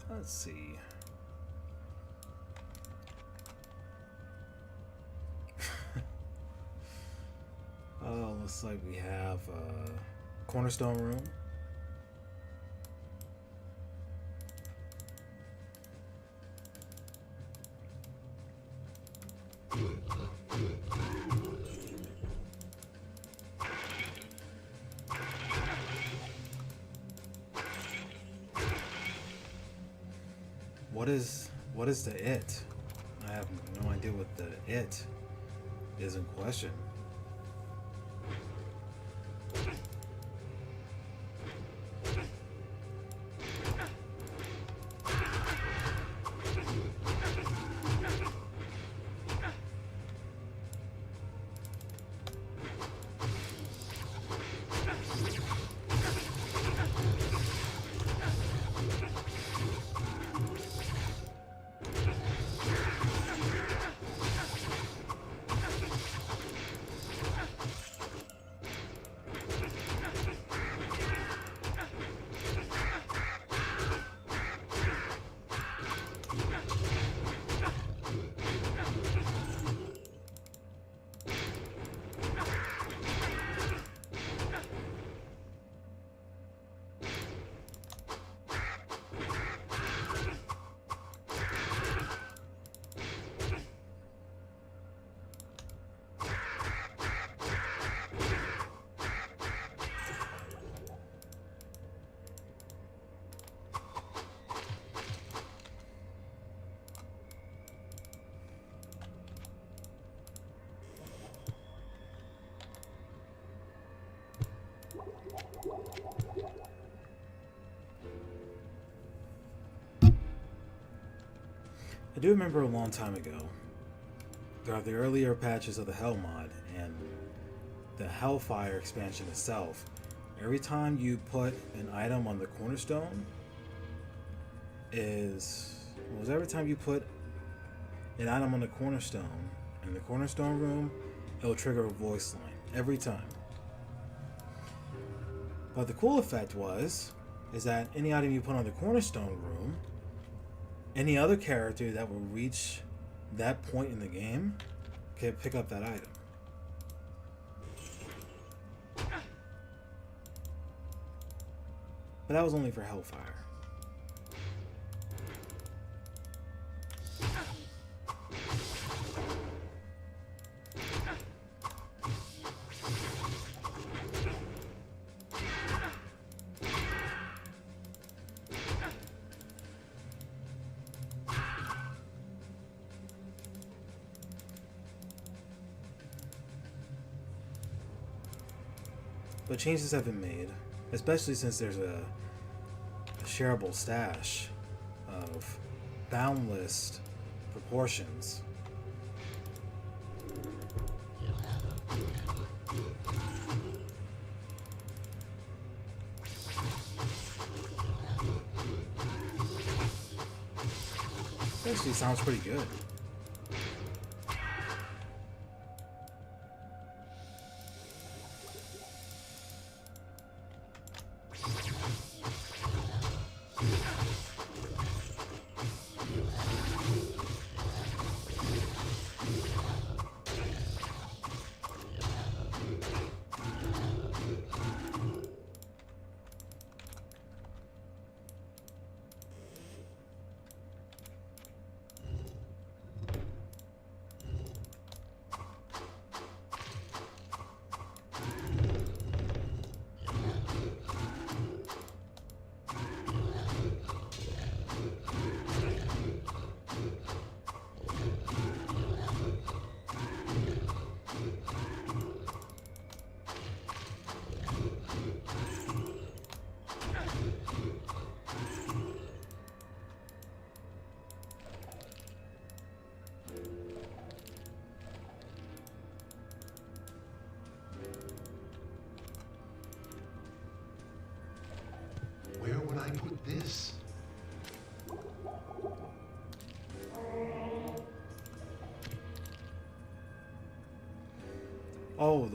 [SPEAKER 1] Let's see. Oh, looks like we have a cornerstone room. What is the it? I have no idea what the it is in question. I do remember a long time ago, throughout the earlier patches of the Hell mod and the Hellfire expansion itself, every time you put an item on the cornerstone every time you put an item on the cornerstone in the cornerstone room, it will trigger a voice line every time. But the cool effect is that any item you put on the cornerstone room, any other character that will reach that point in the game can pick up that item. But that was only for Hellfire. But changes have been made, especially since there's a shareable stash of boundless proportions. Actually sounds pretty good.
[SPEAKER 3] Where would I put this?
[SPEAKER 1] Oh,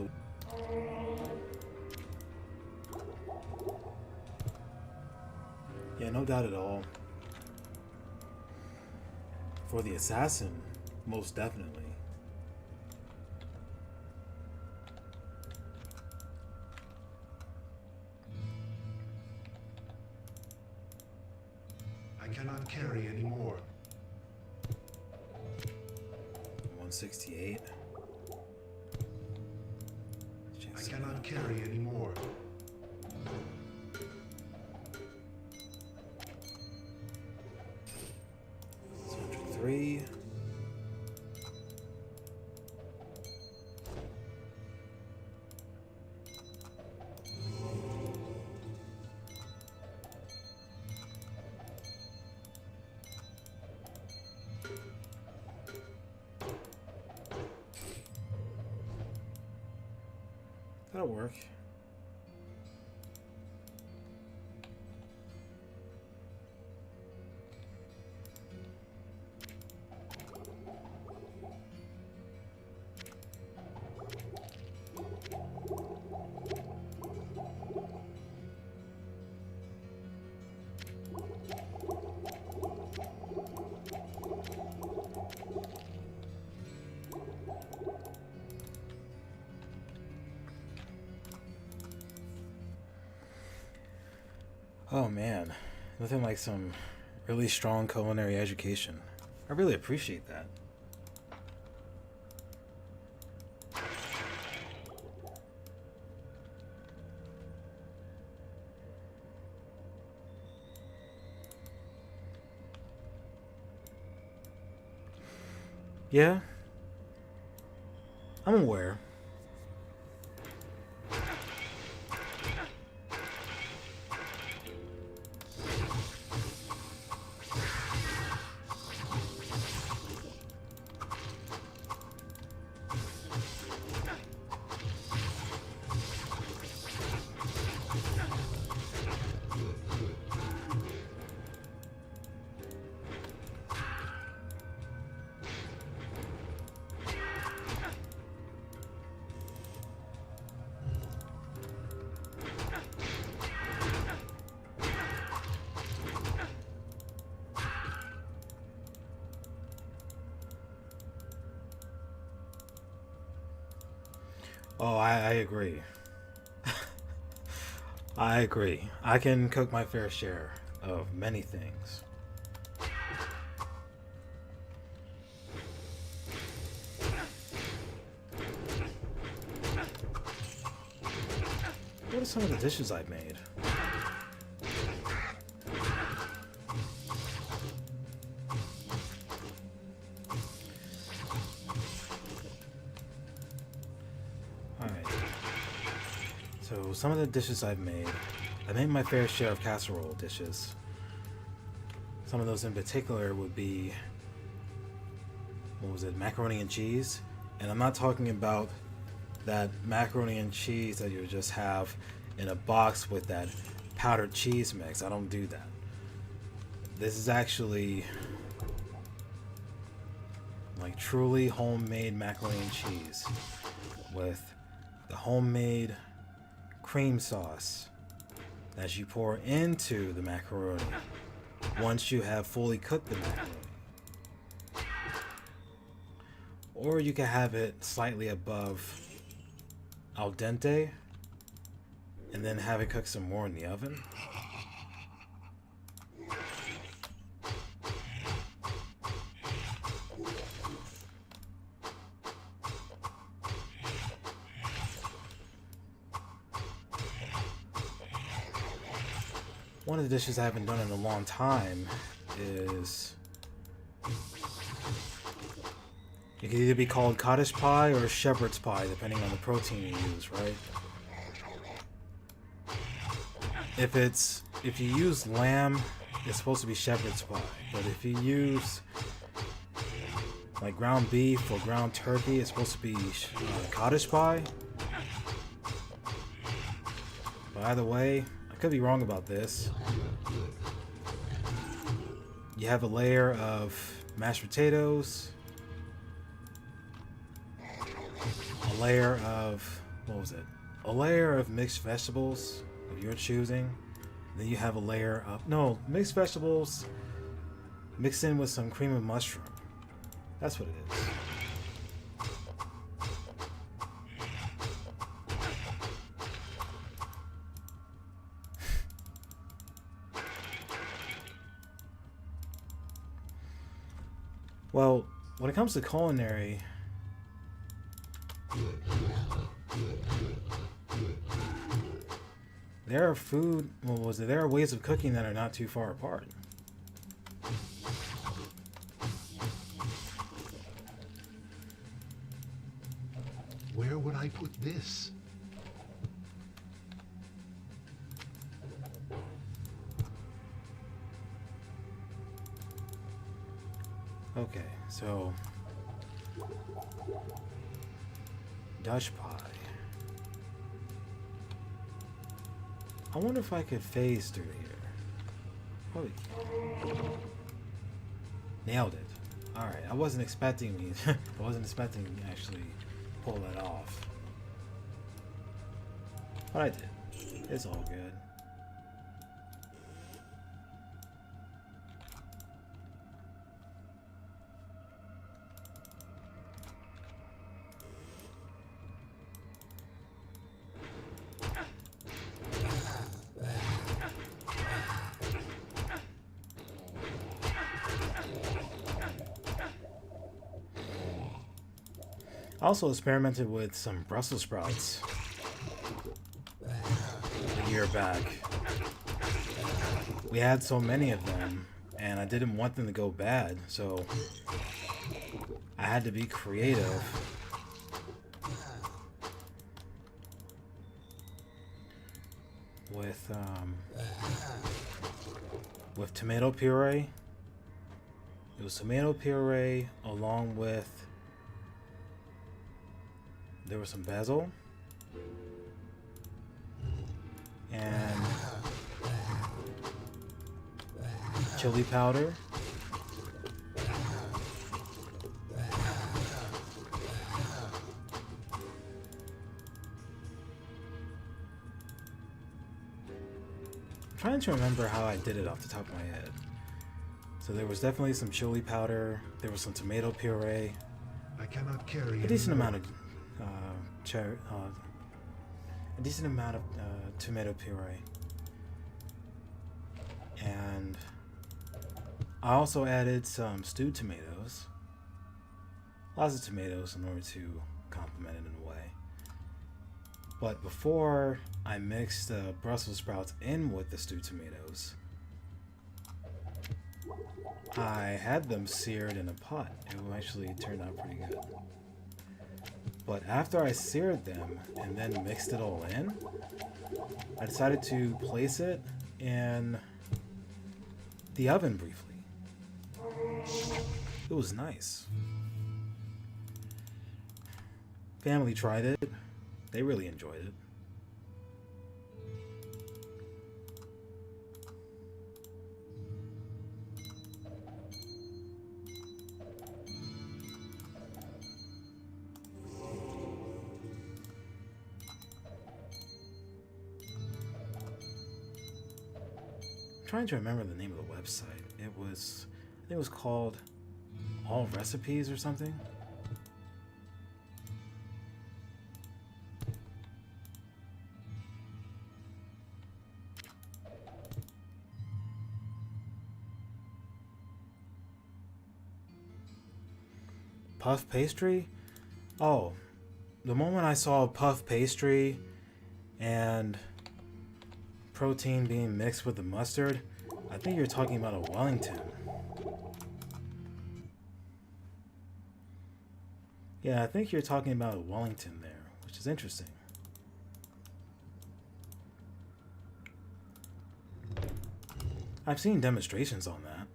[SPEAKER 1] no doubt at all. For the assassin, most definitely.
[SPEAKER 3] I cannot carry anymore.
[SPEAKER 1] 168.
[SPEAKER 3] I cannot carry anymore.
[SPEAKER 1] 103. That'll work. Oh man, nothing like some really strong culinary education. I really appreciate that. Yeah, I'm aware. Oh, I agree. I agree. I can cook my fair share of many things. What are some of the dishes I've made? So some of the dishes I've made, I made my fair share of casserole dishes. Some of those in particular would be, what was it, macaroni and cheese? And I'm not talking about that macaroni and cheese that you just have in a box with that powdered cheese mix. I don't do that. This is actually like truly homemade macaroni and cheese with the homemade cream sauce that you pour into the macaroni once you have fully cooked the macaroni. Or you can have it slightly above al dente and then have it cook some more in the oven. One of the dishes I haven't done in a long time is, it could either be called cottage pie or shepherd's pie, depending on the protein you use, right? If you use lamb, it's supposed to be shepherd's pie. But if you use like ground beef or ground turkey, it's supposed to be cottage pie. But either way, I could be wrong about this. You have a layer of mashed potatoes, a layer of, what was it? A layer of mixed vegetables of your choosing, Then you have a layer of mixed vegetables mixed in with some cream of mushroom. That's what it is. Well, when it comes to culinary, there are ways of cooking that are not too far apart.
[SPEAKER 3] Where would I put this?
[SPEAKER 1] Okay, so Dutch pie. I wonder if I could phase through here. Holy cow. Nailed it. Alright, I wasn't expecting to actually pull that off. But I did. It's all good. I also experimented with some Brussels sprouts a year back. We had so many of them, and I didn't want them to go bad, so I had to be creative. With tomato puree. It was tomato puree along with, there was some basil and chili powder. I'm trying to remember how I did it off the top of my head. So there was definitely some chili powder, there was some tomato puree,
[SPEAKER 3] I cannot carry
[SPEAKER 1] a decent
[SPEAKER 3] anymore.
[SPEAKER 1] amount of tomato puree, and I also added some stewed tomatoes, lots of tomatoes in order to complement it in a way. But before I mixed the Brussels sprouts in with the stewed tomatoes, I had them seared in a pot. It actually turned out pretty good. But after I seared them and then mixed it all in, I decided to place it in the oven briefly. It was nice. Family tried it. They really enjoyed it. Trying to remember the name of the website. I think it was called All Recipes or something. Puff pastry? Oh, the moment I saw puff pastry and protein being mixed with the mustard, I think you're talking about a Wellington. Yeah, I think you're talking about a Wellington there, which is interesting. I've seen demonstrations on that.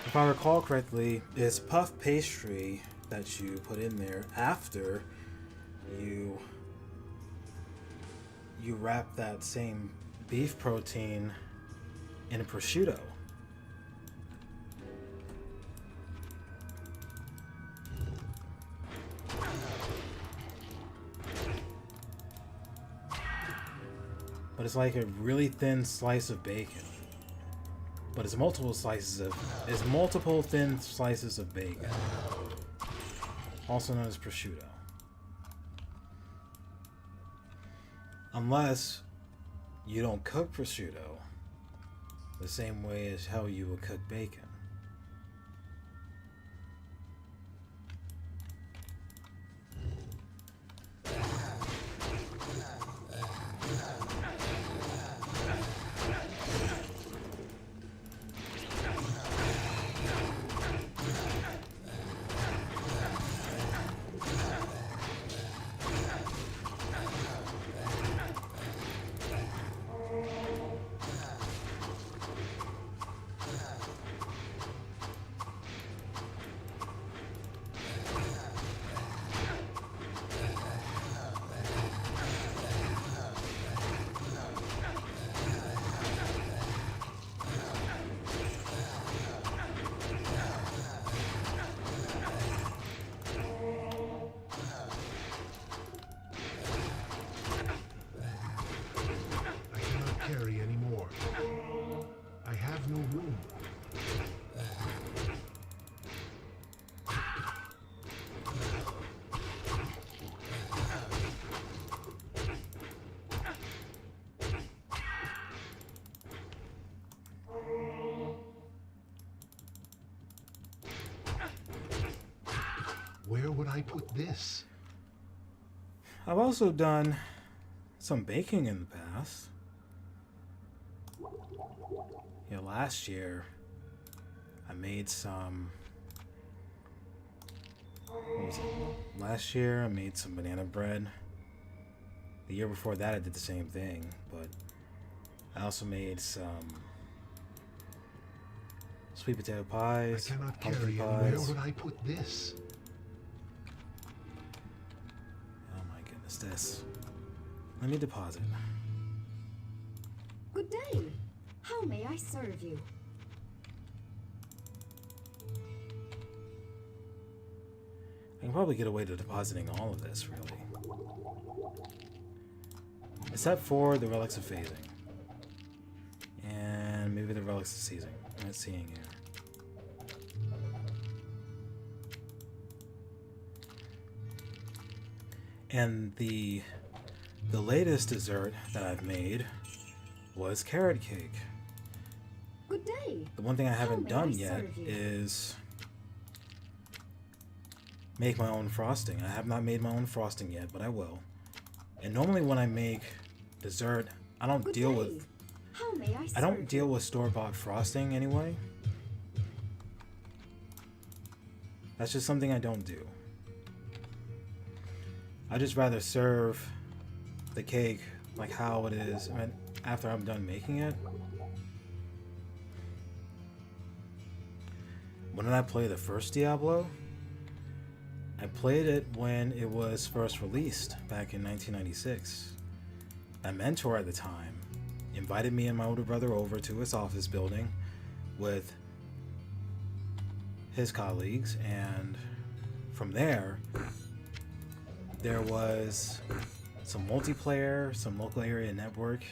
[SPEAKER 1] If I recall correctly, it's puff pastry that you put in there after you wrap that same beef protein in a prosciutto. But it's like a really thin slice of bacon. But it's multiple thin slices of bacon. Also known as prosciutto. Unless you don't cook prosciutto the same way as how you would cook bacon.
[SPEAKER 3] I cannot carry anymore. I have no room. Where would I put this?
[SPEAKER 1] I've also done some baking in the past. Yeah, last year I made some. What was it? Last year I made some banana bread. The year before that I did the same thing, but I also made some sweet potato
[SPEAKER 3] I
[SPEAKER 1] pies,
[SPEAKER 3] cannot
[SPEAKER 1] pumpkin
[SPEAKER 3] carry anymore. Where
[SPEAKER 1] pies.
[SPEAKER 3] would I put this?
[SPEAKER 1] Oh my goodness, this. Let me deposit.
[SPEAKER 4] Good day. How may I serve you?
[SPEAKER 1] I can probably get away to depositing all of this, really. Except for the relics of phasing. And maybe the relics of seizing. I'm not seeing here. And the latest dessert that I've made was carrot cake.
[SPEAKER 4] Good day.
[SPEAKER 1] The one thing I haven't
[SPEAKER 4] may
[SPEAKER 1] done
[SPEAKER 4] I
[SPEAKER 1] yet
[SPEAKER 4] serve you?
[SPEAKER 1] is make my own frosting. I have not made my own frosting yet, but I will. And normally when I make dessert, I don't
[SPEAKER 4] Good
[SPEAKER 1] deal
[SPEAKER 4] day.
[SPEAKER 1] with
[SPEAKER 4] How may I serve
[SPEAKER 1] I don't
[SPEAKER 4] you?
[SPEAKER 1] deal with store-bought frosting anyway. That's just something I don't do. I just rather serve the cake like how it is, I mean, after I'm done making it. When did I play the first Diablo? I played it when it was first released back in 1996. My mentor at the time invited me and my older brother over to his office building with his colleagues, and from there was some multiplayer, some local area network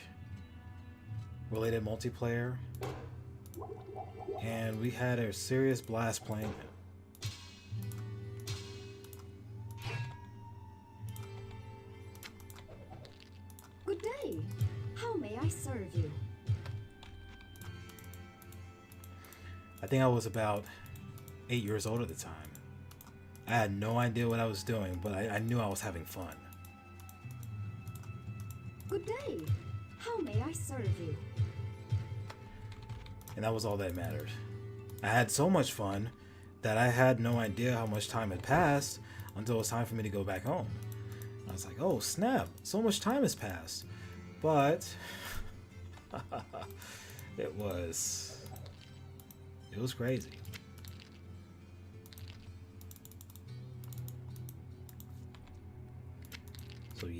[SPEAKER 1] related multiplayer, and we had a serious blast playing it.
[SPEAKER 4] Good day. How may I serve you?
[SPEAKER 1] I think I was about 8 years old at the time. I had no idea what I was doing, but I knew I was having fun.
[SPEAKER 4] Good day. How may I serve you?
[SPEAKER 1] And that was all that mattered. I had so much fun that I had no idea how much time had passed until it was time for me to go back home. I was like, oh snap, so much time has passed. But it was crazy.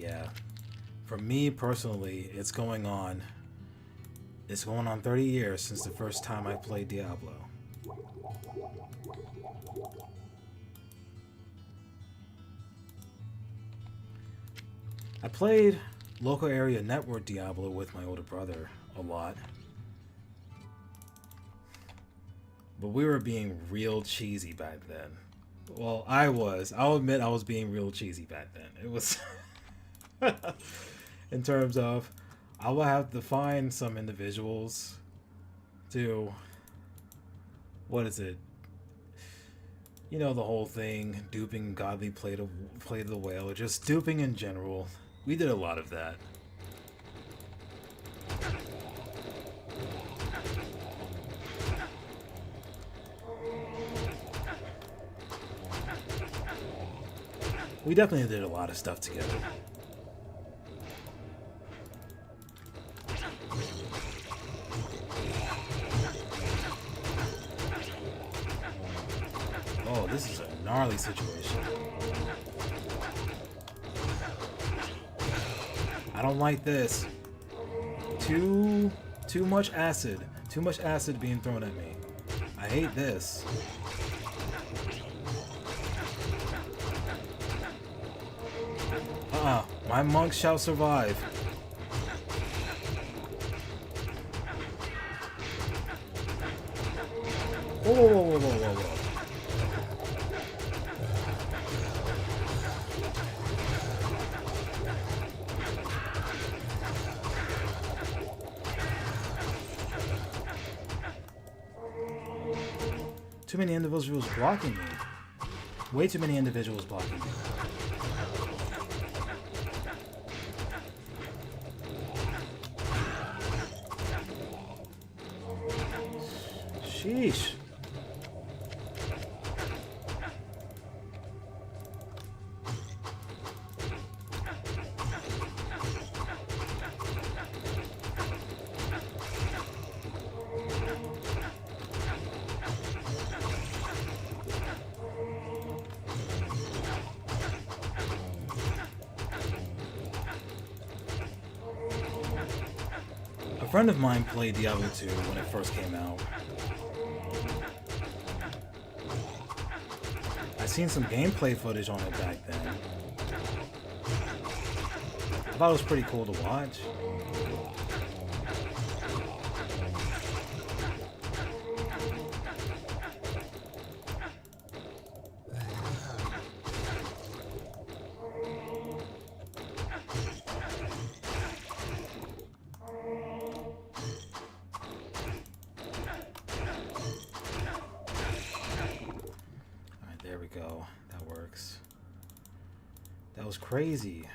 [SPEAKER 1] yeah. For me personally, it's going on 30 years since the first time I played Diablo. I played local area network Diablo with my older brother a lot. But we were being real cheesy back then. Well, I was. I'll admit I was being real cheesy back then. It was in terms of I will have to find some individuals to, what is it? You know, the whole thing, duping godly play to the whale, or just duping in general. We did a lot of that. We definitely did a lot of stuff together. Oh, this is a gnarly situation. I don't like this. Too much acid. Too much acid being thrown at me. I hate this. My monk shall survive. Whoa, whoa, whoa, whoa, whoa, whoa. Too many individuals blocking me. Way too many individuals blocking me. Sheesh. A friend of mine played Diablo 2 when it first came out. I seen some gameplay footage on it back then. I thought it was pretty cool to watch. There we go. That works. That was crazy.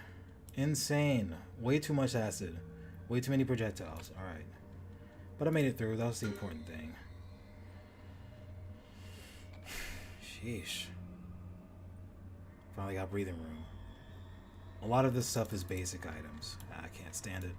[SPEAKER 1] Insane. Way too much acid. Way too many projectiles. Alright. But I made it through. That was the important thing. Sheesh. Finally got breathing room. A lot of this stuff is basic items. I can't stand it.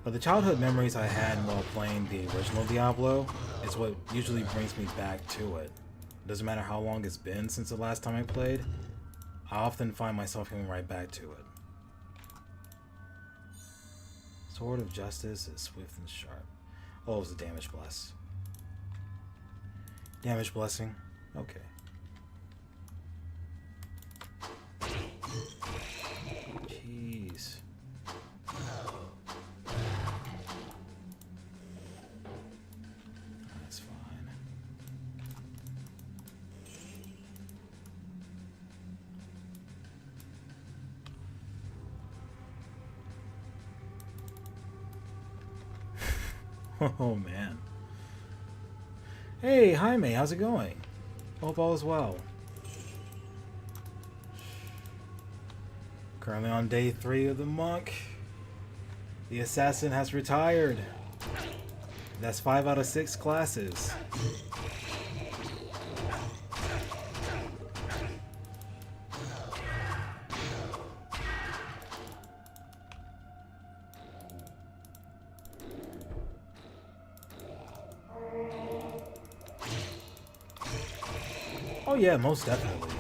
[SPEAKER 1] But the childhood memories I had while playing the original Diablo is what usually brings me back to it. Doesn't matter how long it's been since the last time I played, I often find myself coming right back to it. Sword of Justice is swift and sharp. Oh, it was a damage bless. Damage blessing? Okay. Jeez. That's fine. Oh man. Hey, Jaime, how's it going? Hope all is well. Currently on day 3 of the monk. The assassin has retired. That's 5 out of 6 classes. Oh yeah, most definitely.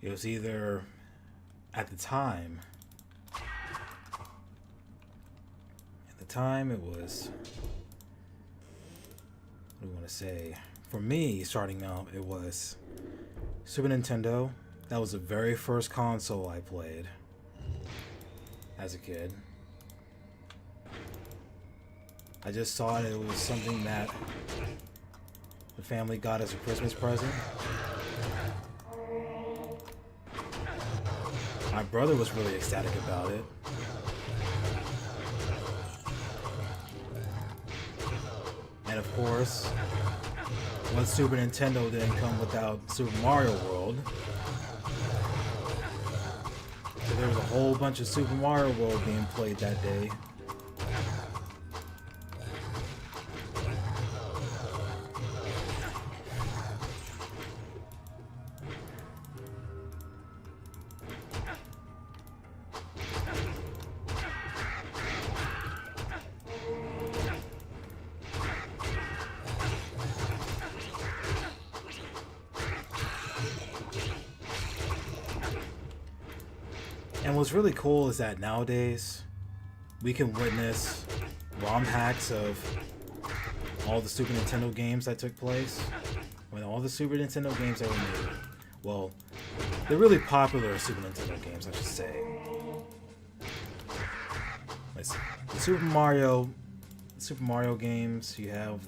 [SPEAKER 1] It was either, at the time it was, what do you want to say? For me, starting out, it was Super Nintendo. That was the very first console I played as a kid. I just thought it was something that the family got as a Christmas present. My brother was really ecstatic about it. And of course, what Super Nintendo didn't come without Super Mario World. So there was a whole bunch of Super Mario World being played that day. And what's really cool is that nowadays we can witness ROM hacks of all the Super Nintendo games that took place. When all the Super Nintendo games that were made. Well, the really popular Super Nintendo games, I should say. Let's see. The Super Mario games, you have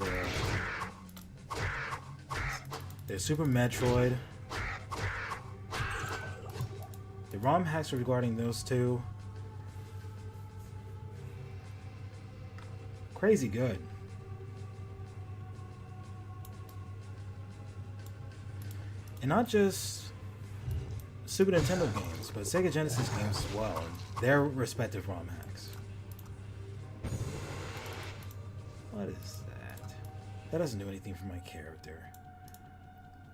[SPEAKER 1] the Super Metroid. The ROM hacks regarding those two, crazy good. And not just Super Nintendo games, but Sega Genesis games as well, their respective ROM hacks. What is that? That doesn't do anything for my character.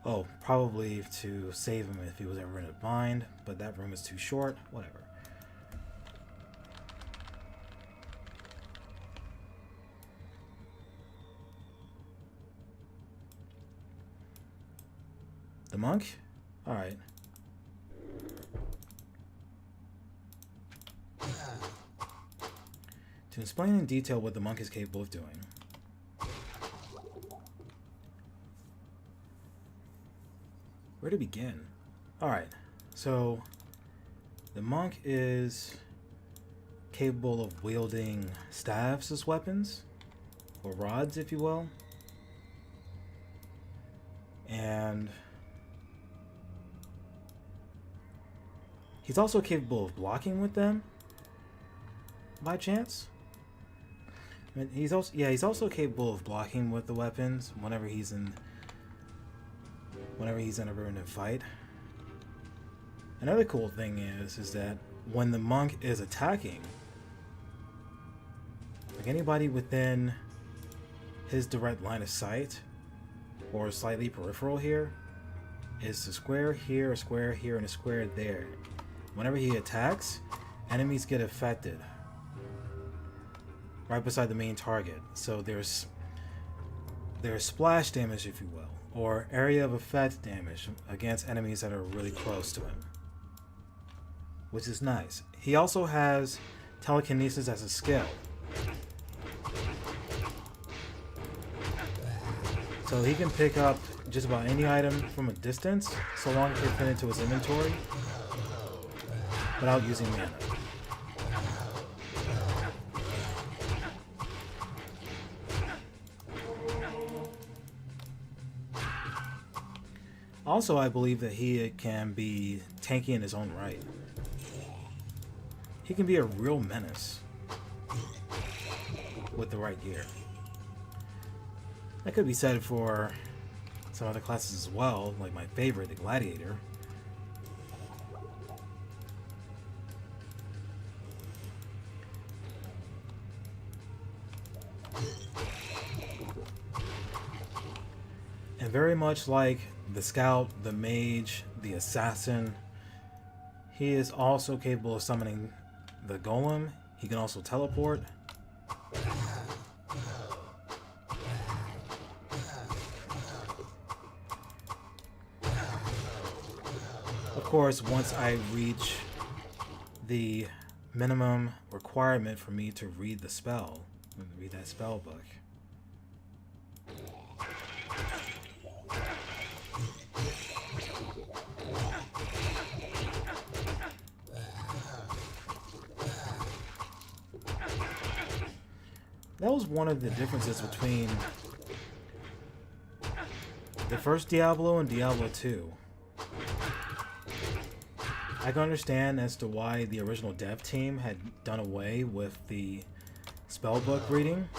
[SPEAKER 1] Oh, probably to save him if he was ever in a bind, but that room is too short. Whatever. The monk? Alright. To explain in detail what the monk is capable of doing. Where to begin? Alright, so the monk is capable of wielding staves as weapons, or rods, if you will. And he's also capable of blocking with them, by chance. I mean, he's also capable of blocking with the weapons whenever he's in a ruined fight. Another cool thing is that when the monk is attacking, like anybody within his direct line of sight or slightly peripheral here is a square here, a square here, and a square there. Whenever he attacks, enemies get affected right beside the main target. So there's splash damage, if you will, or area of effect damage against enemies that are really close to him, which is nice. He also has telekinesis as a skill. So he can pick up just about any item from a distance, so long as they fit into his inventory, without using mana. Also, I believe that he can be tanky in his own right. He can be a real menace. with the right gear. That could be said for some other classes as well, like my favorite, the Gladiator. And very much like the Scout, the Mage, the Assassin, he is also capable of summoning the Golem. He can also teleport. Of course, once I reach the minimum requirement for me to read the spell, read that spell book. That was one of the differences between the first Diablo and Diablo 2. I can understand as to why the original dev team had done away with the spellbook reading,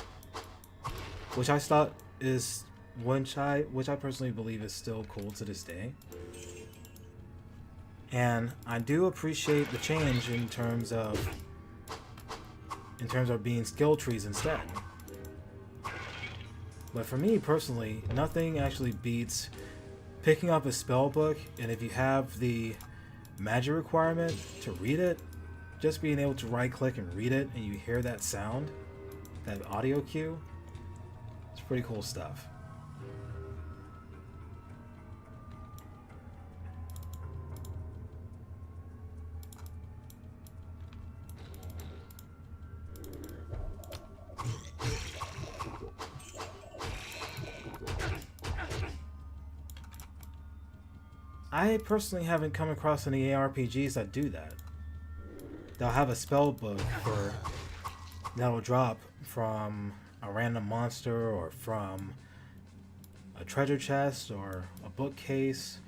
[SPEAKER 1] which I thought is which I personally believe is still cool to this day. And I do appreciate the change in terms of being skill trees instead. But for me personally, nothing actually beats picking up a spell book, and if you have the magic requirement to read it, just being able to right click and read it and you hear that sound, that audio cue, it's pretty cool stuff. I personally haven't come across any ARPGs that do that. They'll have a spell book that'll drop from a random monster or from a treasure chest or a bookcase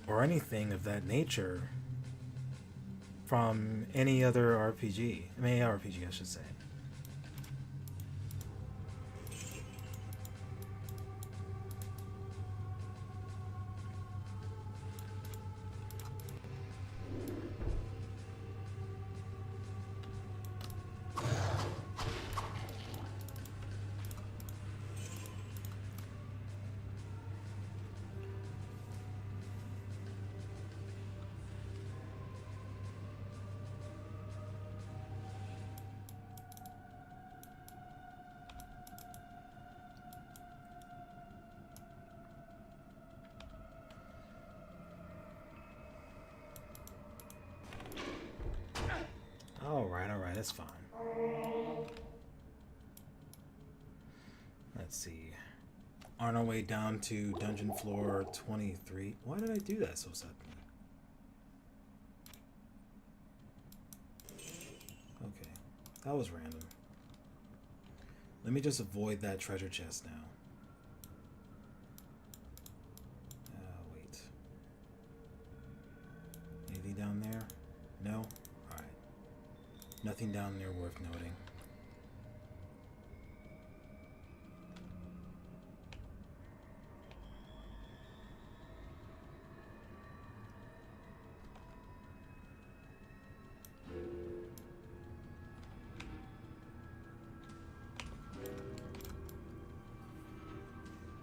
[SPEAKER 1] or anything of that nature from any other RPG. I mean, ARPG, I should say. Alright, that's fine. Let's see. On our way down to dungeon floor 23. Why did I do that so suddenly? Okay, that was random. Let me just avoid that treasure chest now. Wait. Anything down there? No? Alright. Nothing down there worth noting.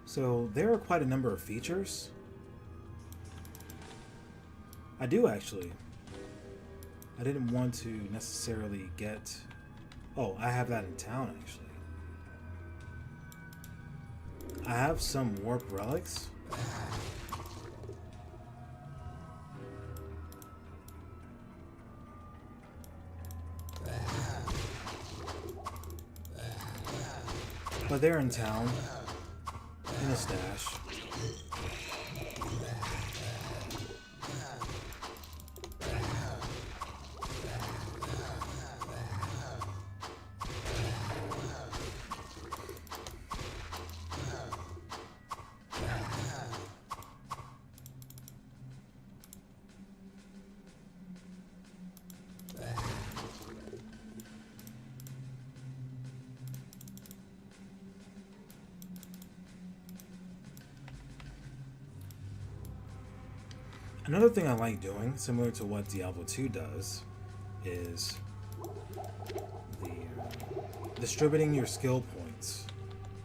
[SPEAKER 1] So there are quite a number of features. I do actually. I didn't want to necessarily get... Oh, I have that in town actually. I have some warp relics. But they're in town. In a stash. Another thing I like doing, similar to what Diablo 2 does, is the distributing your skill points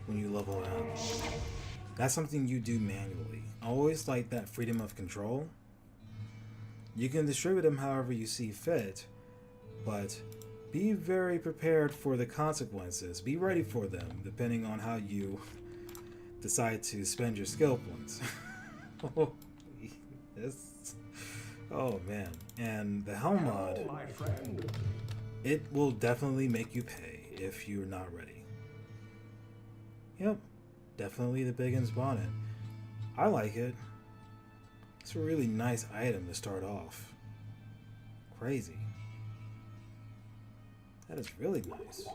[SPEAKER 1] when you level up. That's something you do manually. I always like that freedom of control. You can distribute them however you see fit, but be very prepared for the consequences. Be ready for them, depending on how you decide to spend your skill points. Oh man. And the Helm mod, it will definitely make you pay if you're not ready. Yep, definitely the Biggins bonnet. I like it. It's a really nice item to start off. Crazy. That is really nice.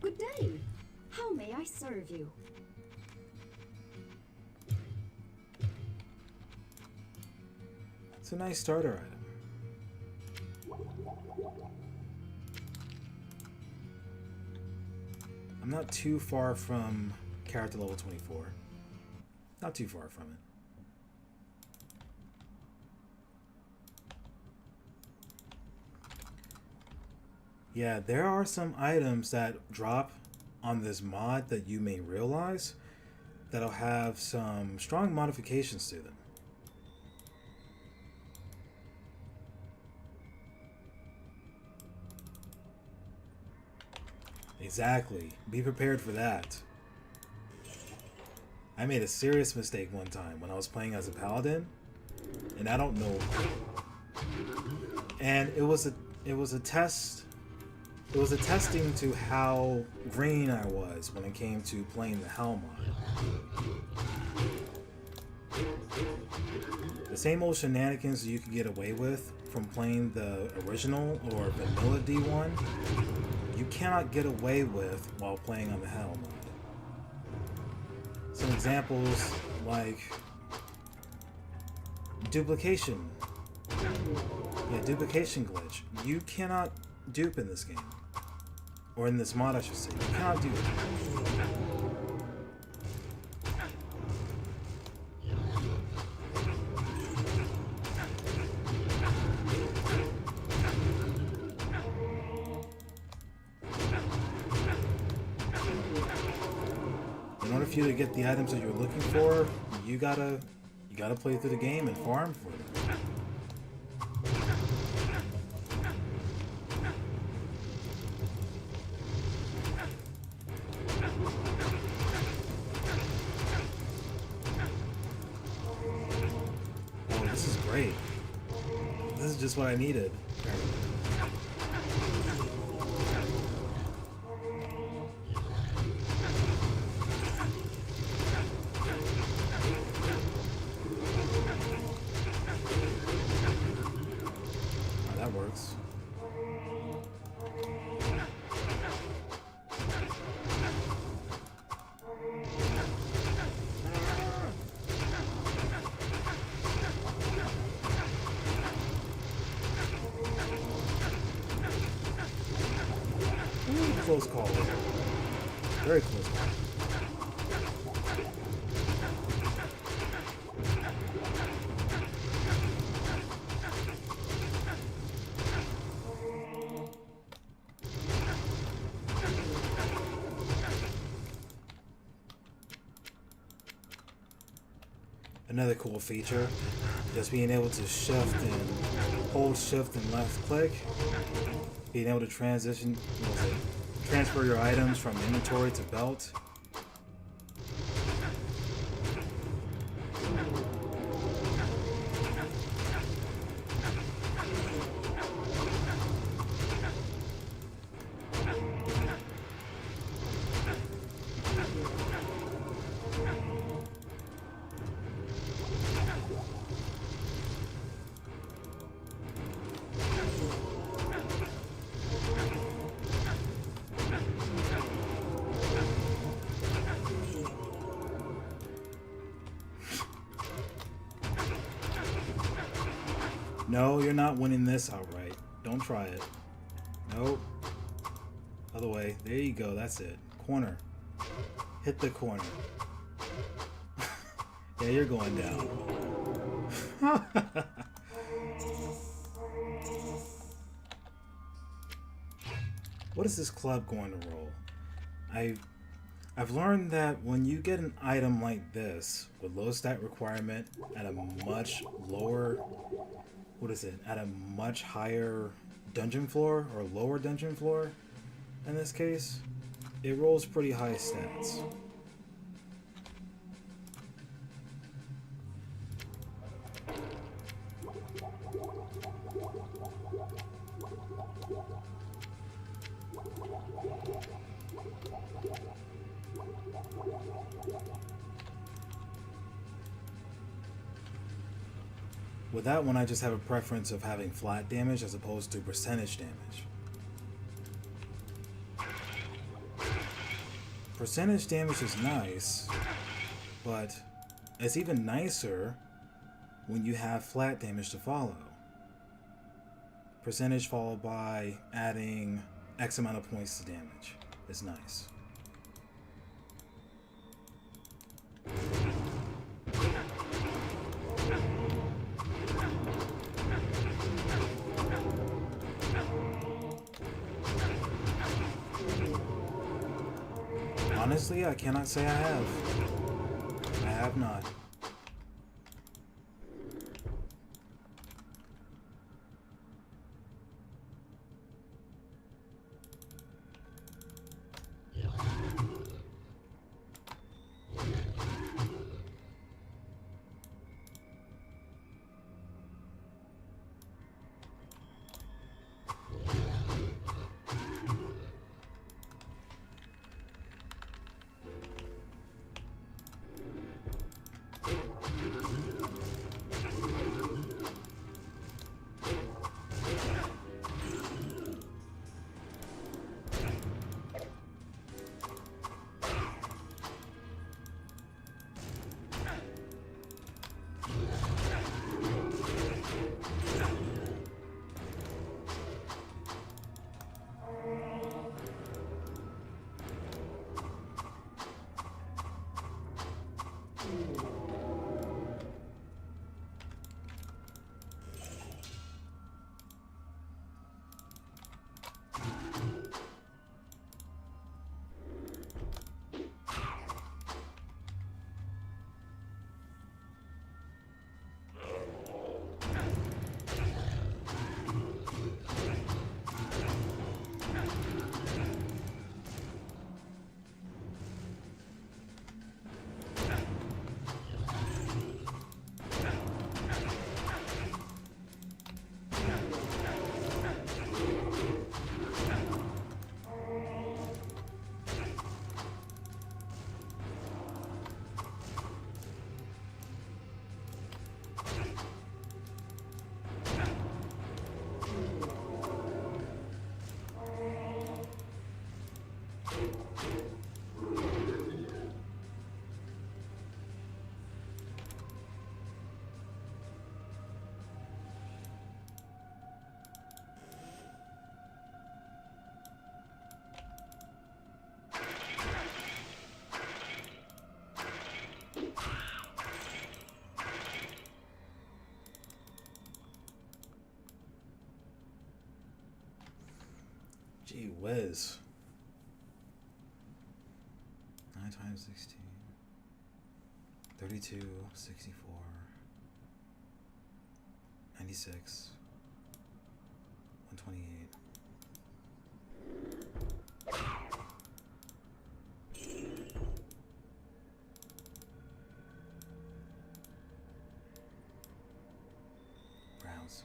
[SPEAKER 4] Good day. How may I serve you?
[SPEAKER 1] It's a nice starter item. I'm not too far from character level 24. Not too far from it. Yeah, there are some items that drop on this mod that you may realize that'll have some strong modifications to them. Exactly. Be prepared for that. I made a serious mistake one time when I was playing as a paladin, and I don't know. And it was a test. It was a testing to how green I was when it came to playing the Helm mod. The same old shenanigans you could get away with from playing the original or vanilla D1, you cannot get away with while playing on the Helm mod. Some examples like duplication. Yeah, duplication glitch. You cannot dupe in this game. Or in this mod, I should say. You cannot do it. In order for you to get the items that you're looking for, you gotta play through the game and farm for them. Oh, this is great. This is just what I needed. That works. Ooh, close call. Very close call. Another cool feature, just being able to shift and hold shift and left click, being able to transfer your items from inventory to belt. No, you're not winning this outright. Don't try it. Nope. Other way. There you go. That's it. Corner. hit the corner. Yeah, you're going down. What is this club going to roll? I've learned that when you get an item like this with low stat requirement at a much lower, what is it? At a much higher dungeon floor or lower dungeon floor, in this case, it rolls pretty high stats. With that one, I just have a preference of having flat damage as opposed to percentage damage. Percentage damage is nice, but it's even nicer when you have flat damage to follow. Percentage followed by adding X amount of points to damage is nice. Honestly, I cannot say I have. I have not. Gee whiz. 9 times 16. 32, 64, 96, 128. Browse.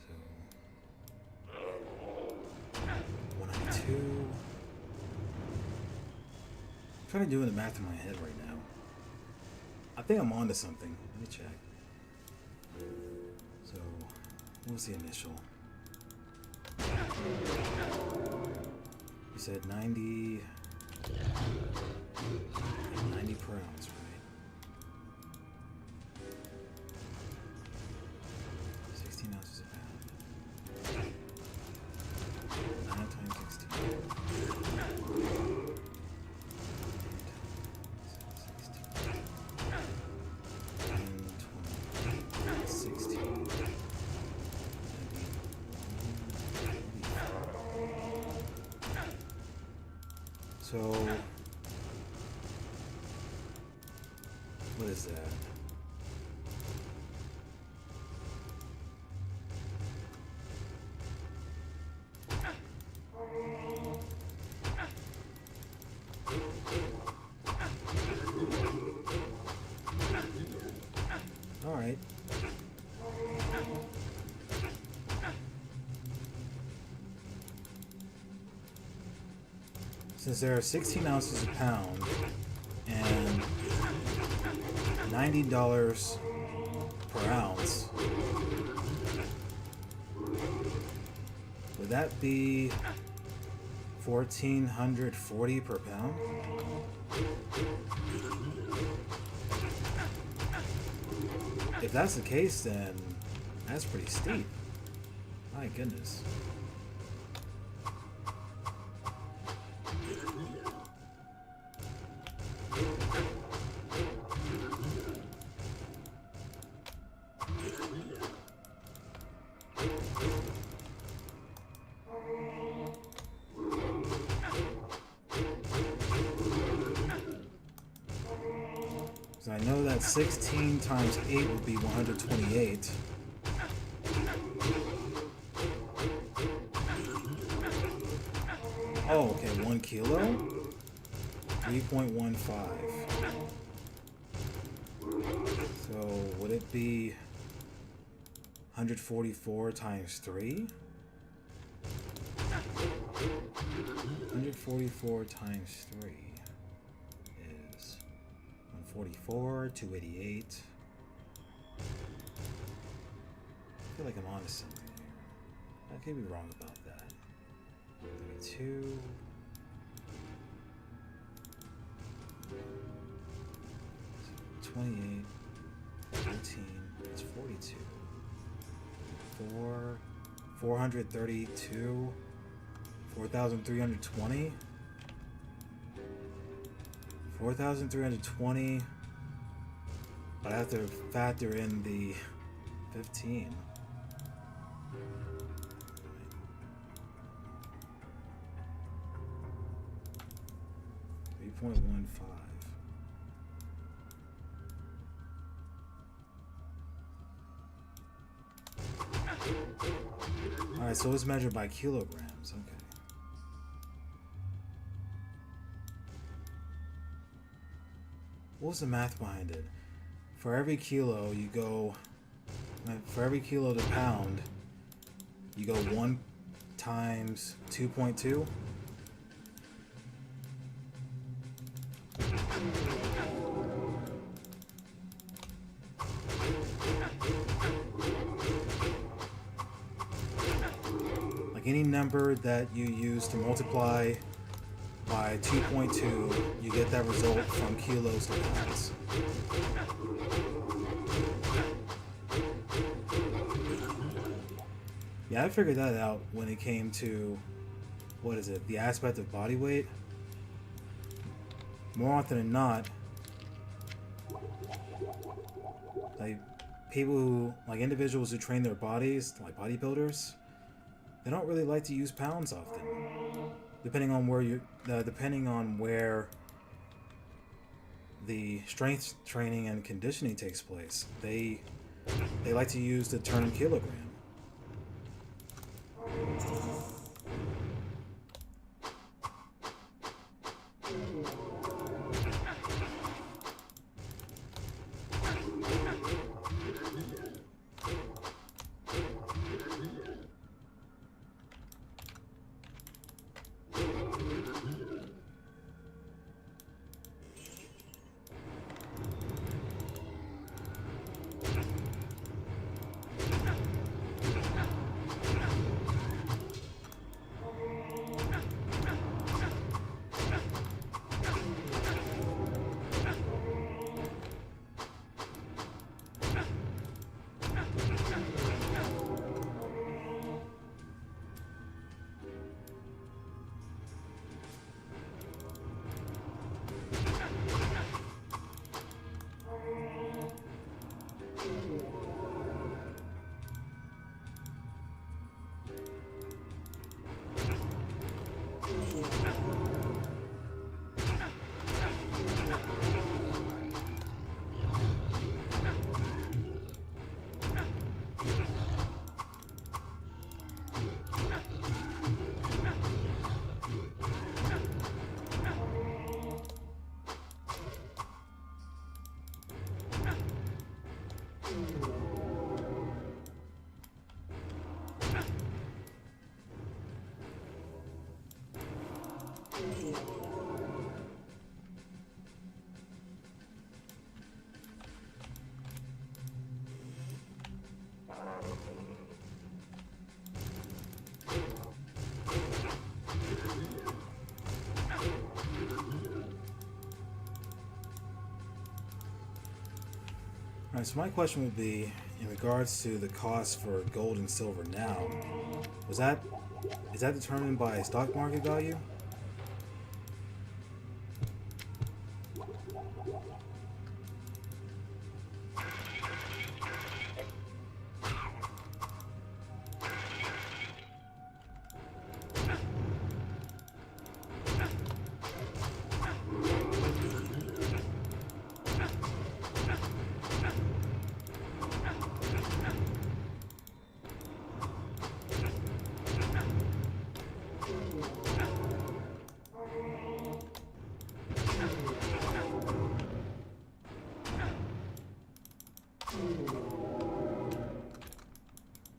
[SPEAKER 1] So 192. I'm trying to do the math in my head right now. I think I'm onto something. Let me check. So, what was the initial? You said 90 per ounce, right? 16 ounces a pound. 9 times 16. So, what is that? All right. Since there are 16 ounces a pound and $90 per ounce, would that be 1,440 per pound? If that's the case, then that's pretty steep. My goodness. So I know that 16 times 8 would be 128. Oh, okay, 1 kilo? 3.15. So would it be 144 times 3? 144 times 3 is 144, 288. I feel like I'm onto something here. I could be wrong about that. 32. So 28. 13. It's 42. 432. 4,320. 4,320. But I have to factor in the 15. 3.15. Alright, so it's measured by kilograms. Okay. What was the math behind it? For every kilo, you go... For every kilo to pound, you go 1 times 2.2? Like any number that you use to multiply by 2.2, you get that result from kilos to pounds. Yeah, I figured that out when it came to, what is it, the aspect of body weight. More often than not, like people who, like individuals who train their bodies, like bodybuilders, they don't really like to use pounds often. Depending on where the strength training and conditioning takes place, they like to use the term kilogram. Alright, so my question would be, in regards to the cost for gold and silver now, is that determined by stock market value?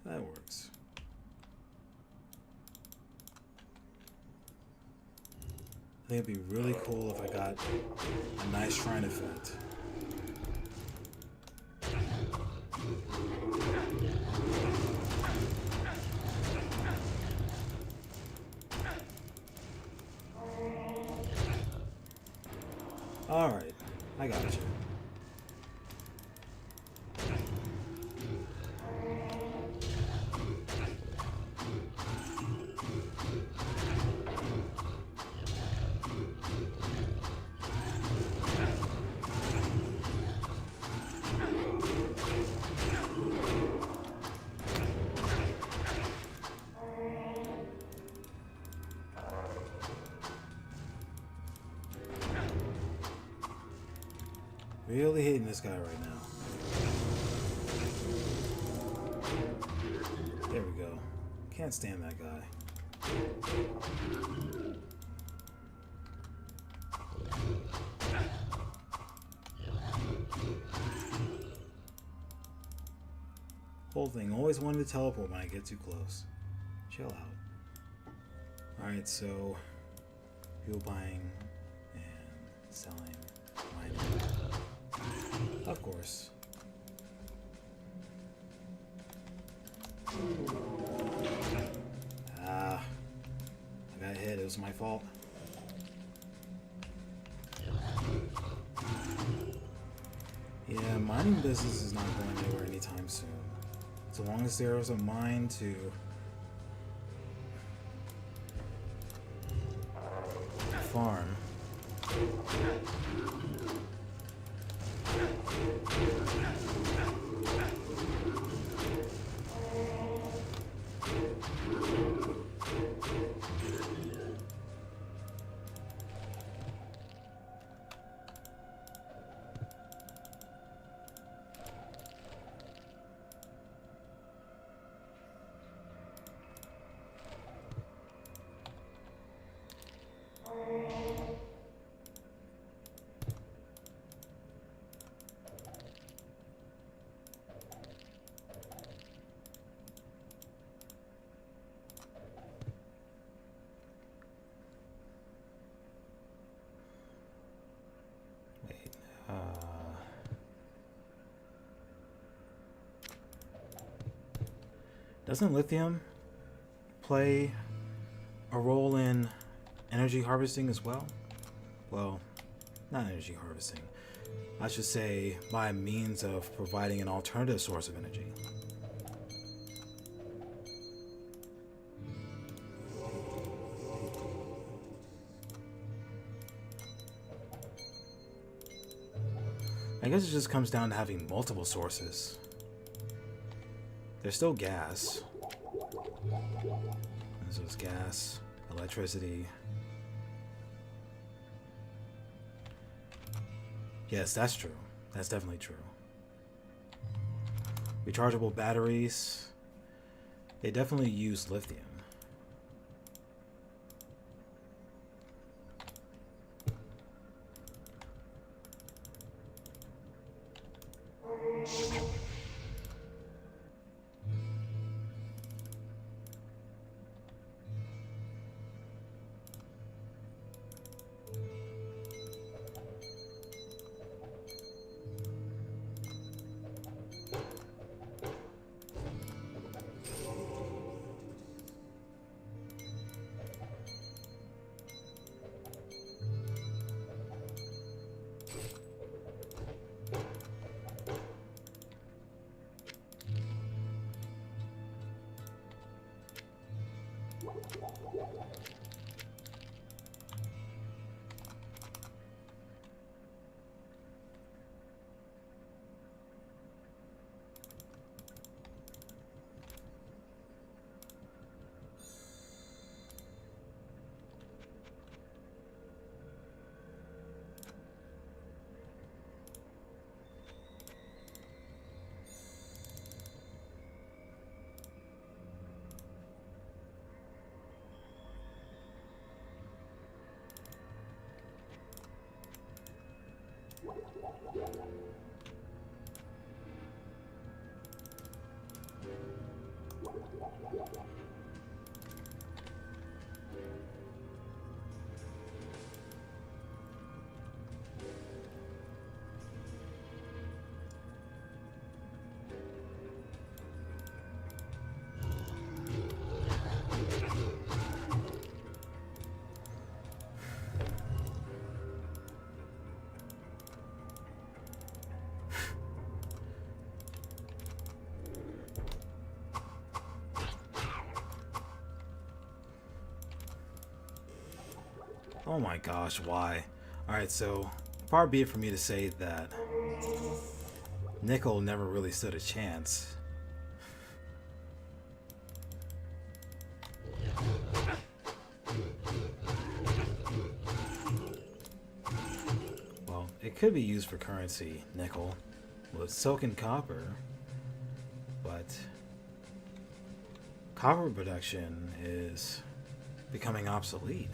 [SPEAKER 1] That works. I think it'd be really cool if I got a nice shrine effect. Alright, I got you. Really hating this guy right now. There we go. Can't stand that guy. Whole thing. Always wanted to teleport when I get too close. Chill out. Alright, so people buying and selling, mining. Of course. Ah, I got hit. It was my fault. Yeah, mining business is not going anywhere anytime soon. So long as there is a mine to farm. Doesn't lithium play a role in energy harvesting as well? Well, not energy harvesting. I should say by means of providing an alternative source of energy. I guess it just comes down to having multiple sources. There's still gas. There's gas, electricity. Yes, that's true. That's definitely true. Rechargeable batteries. They definitely use lithium. Oh my gosh, why? Alright, so far be it for me to say that Nickel never really stood a chance. Well, it could be used for currency, nickel, with silk and copper, but copper production is becoming obsolete.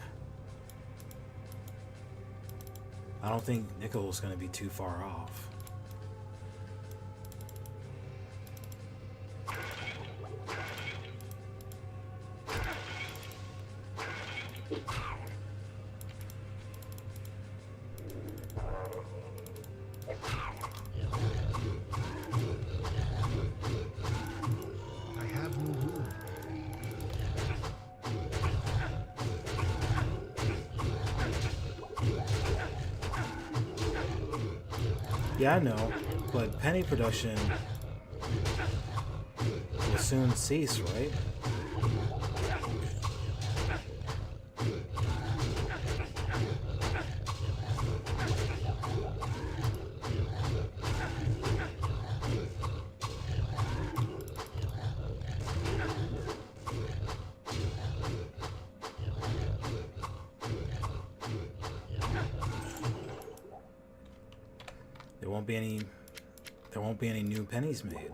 [SPEAKER 1] I don't think nickel is going to be too far off.
[SPEAKER 3] I have no room.
[SPEAKER 1] Yeah, I know, but penny production will soon cease, right? There won't be any new pennies made.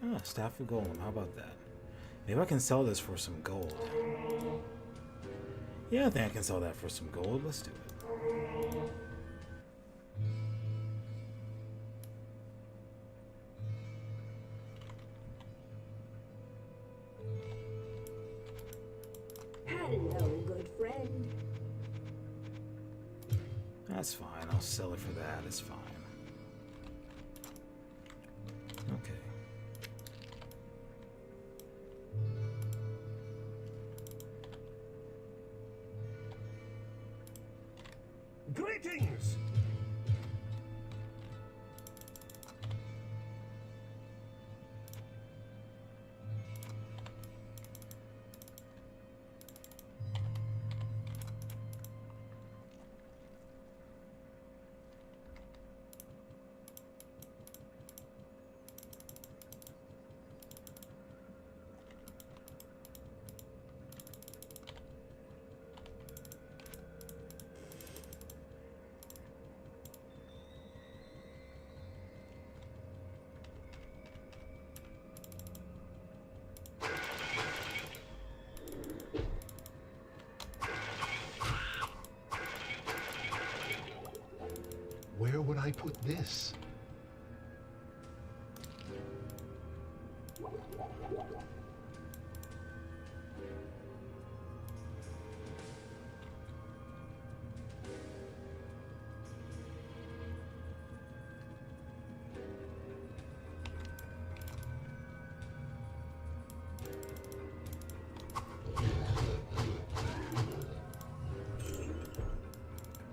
[SPEAKER 1] Ah, staff of golem. How about that? Maybe I can sell this for some gold. Yeah, I think I can sell that for some gold. Let's do it.
[SPEAKER 4] Hello, good friend.
[SPEAKER 1] That's fine. I'll sell it for that. It's fine. Okay.
[SPEAKER 3] Greetings! Where would I put this?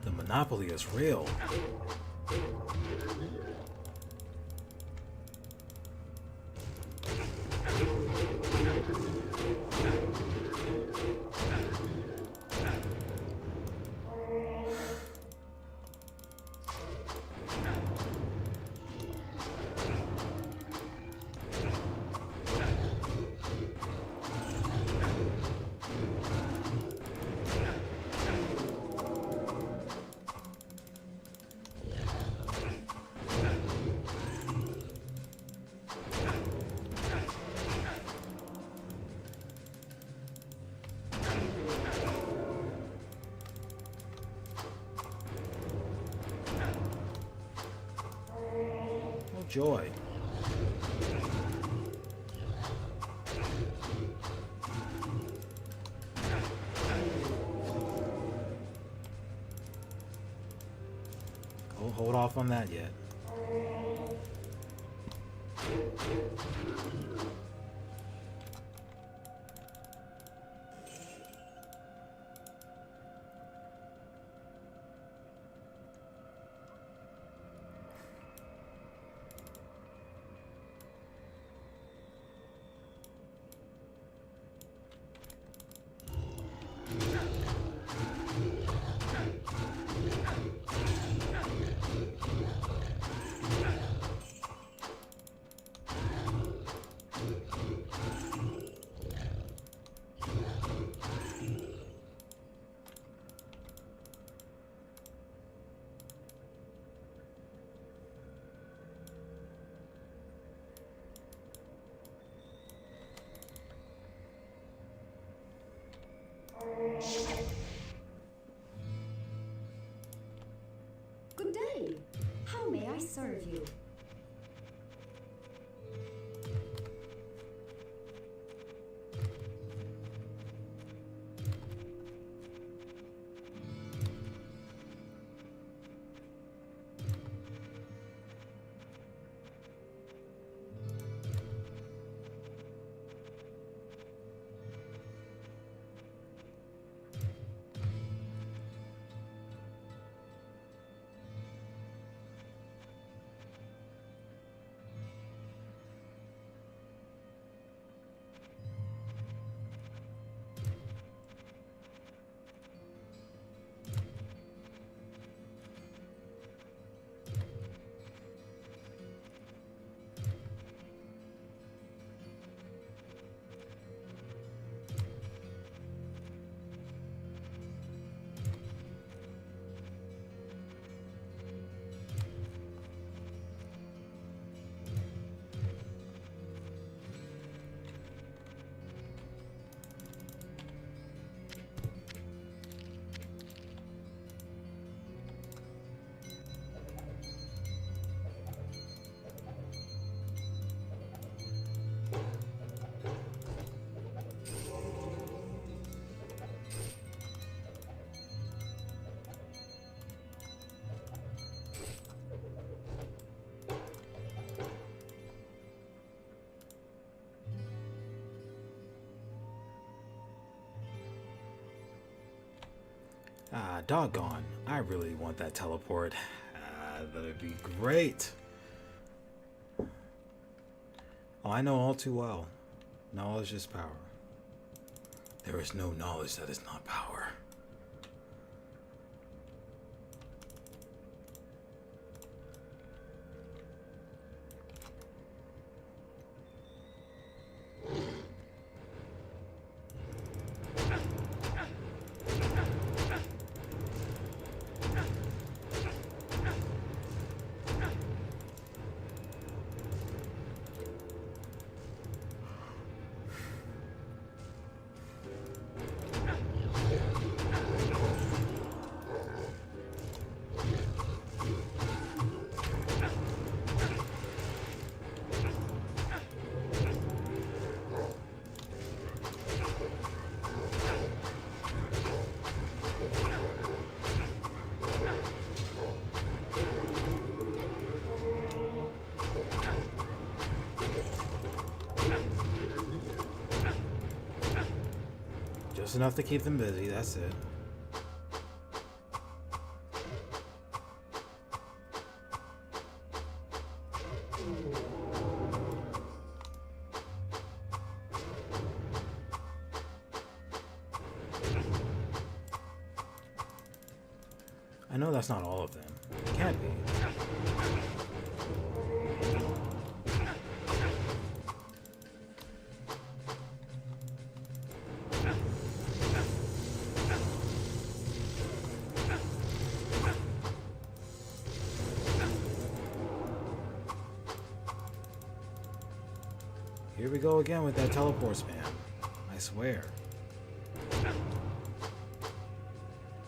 [SPEAKER 1] The monopoly is real. Joy. Go hold off on that yet.
[SPEAKER 4] Good day. How may I serve you?
[SPEAKER 1] Ah, doggone. I really want that teleport. That'd be great. Oh, I know all too well. Knowledge is power. There is no knowledge that is not power. Just enough to keep them busy, that's it. I know that's not all of them. It can't be. Here we go again with that teleport spam. I swear.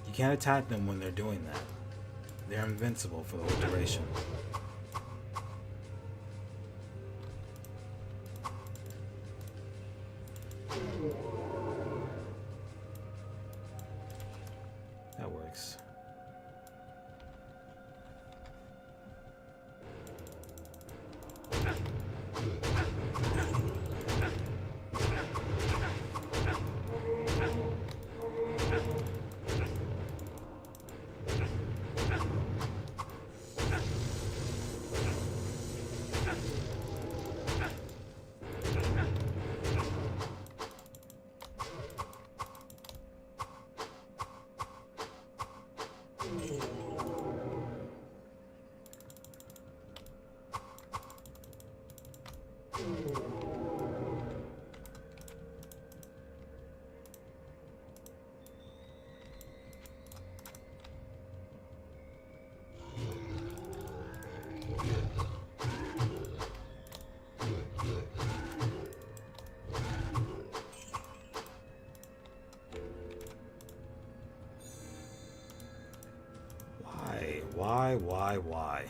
[SPEAKER 1] You can't attack them when they're doing that. They're invincible for the whole duration. Why?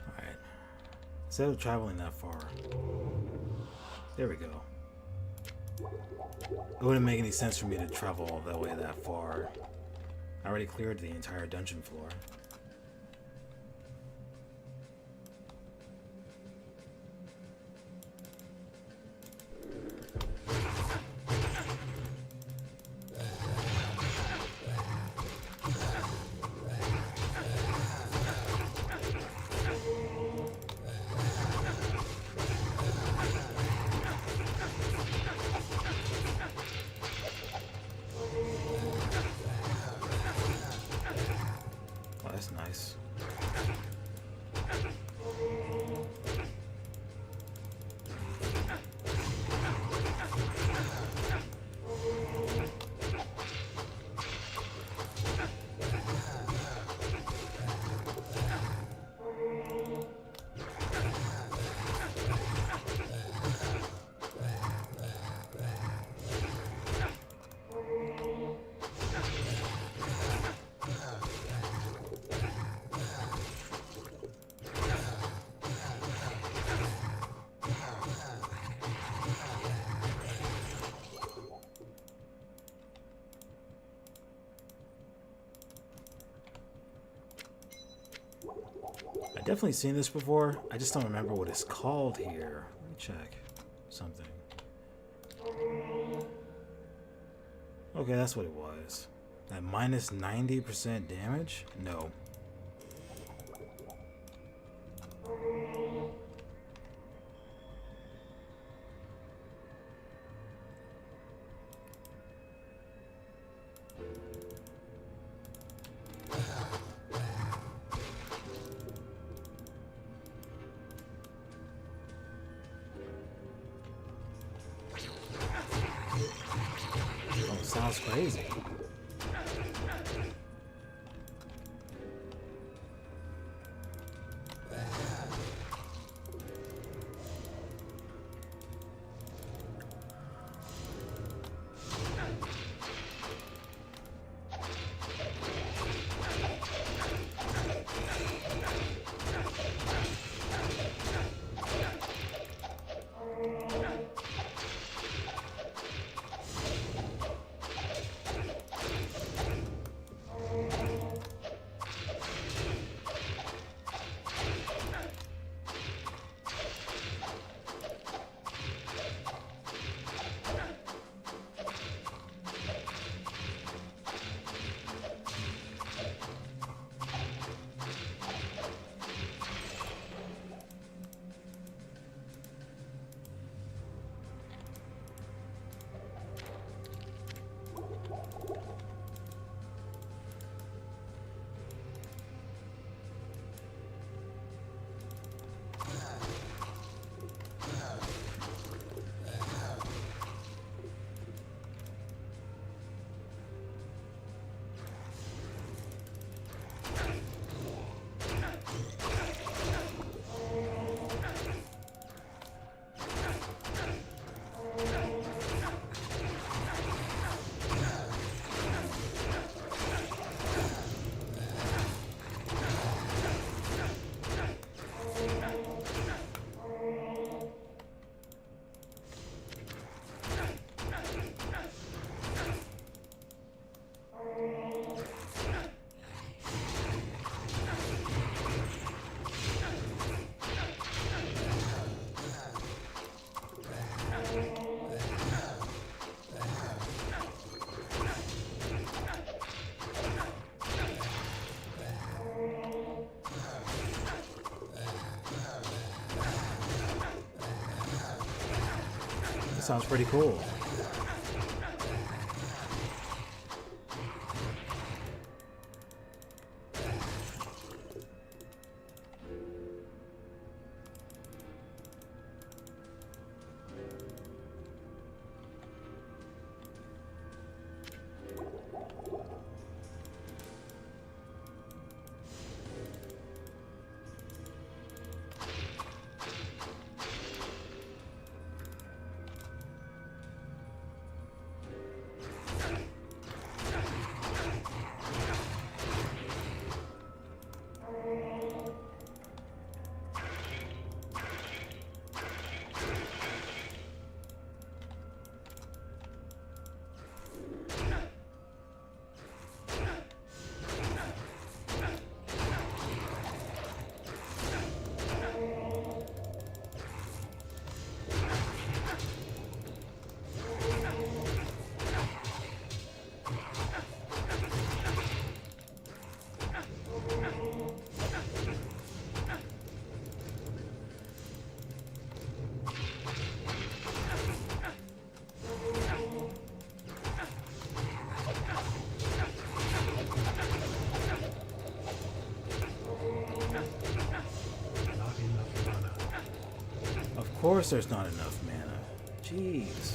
[SPEAKER 1] Alright. Instead of traveling that far. There we go. It wouldn't make any sense for me to travel all that way that far. I already cleared the entire dungeon floor. Oh, that's nice. I've definitely seen this before. I just don't remember what it's called here. Let me check something. Okay, that's what it was. That minus 90% damage? No. Oh, sounds crazy. Sounds pretty cool. course there's not enough mana. Jeez.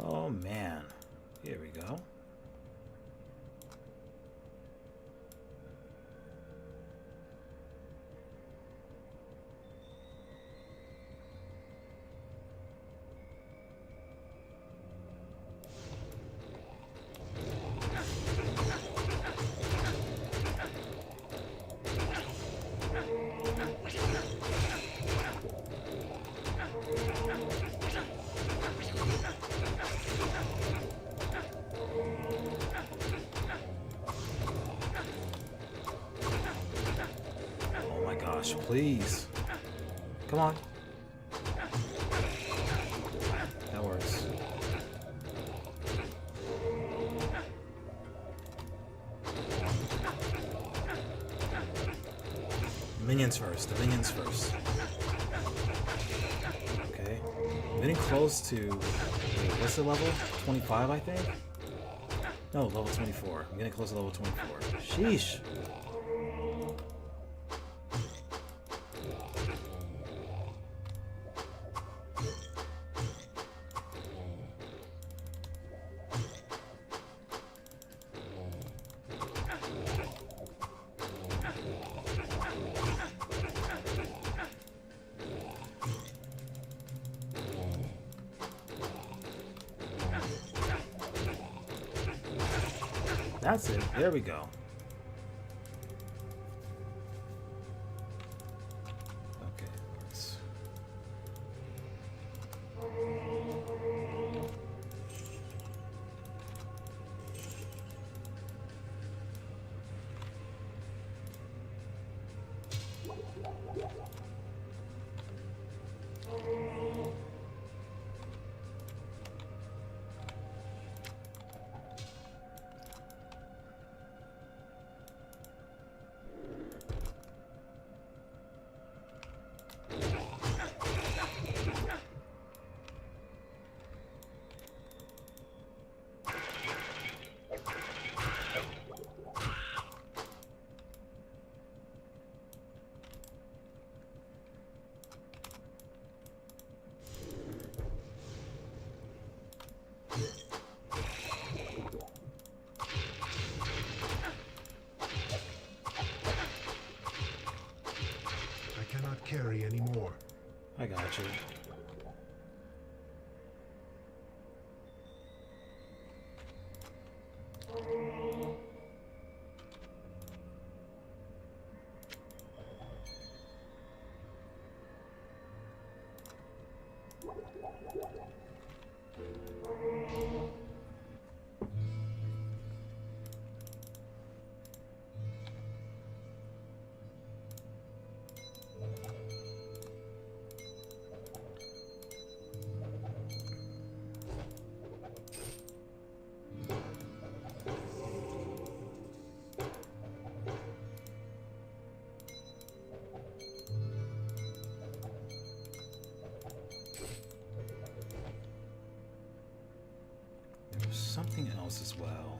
[SPEAKER 1] Oh man. Here we go. Oh my gosh, please. Come on. That works. Minions first, the minions first. Okay. I'm getting close to, wait, what's the level? 25, I think? No, level 24. I'm getting close to level 24. Sheesh. That's it. There we go. Okay, let's...
[SPEAKER 3] I cannot carry anymore.
[SPEAKER 1] I got you. There's something else as well.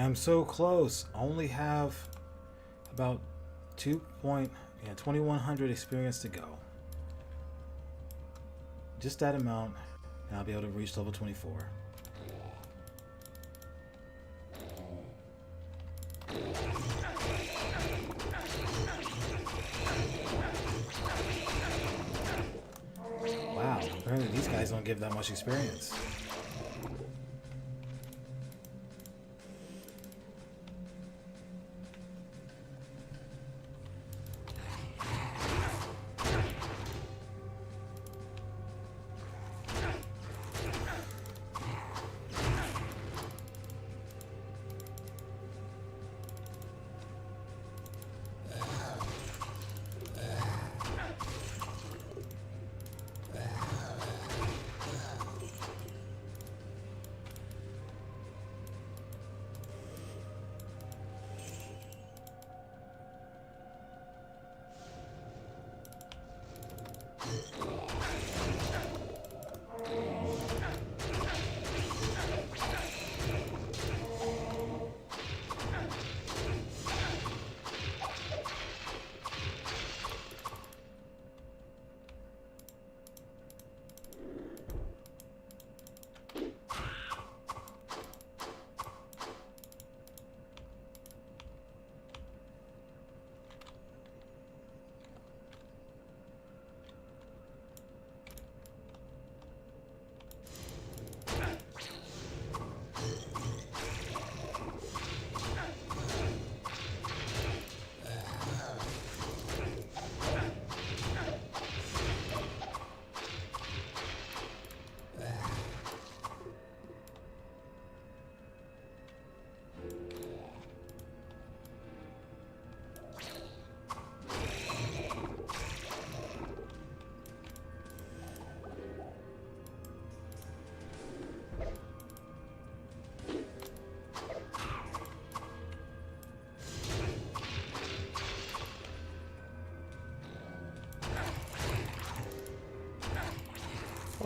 [SPEAKER 1] I'm so close. I only have about 2100 experience to go. Just that amount, and I'll be able to reach level 24. Wow, apparently these guys don't give that much experience.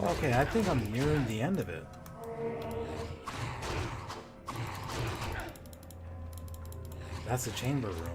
[SPEAKER 1] Okay, I think I'm nearing the end of it. That's the chamber room.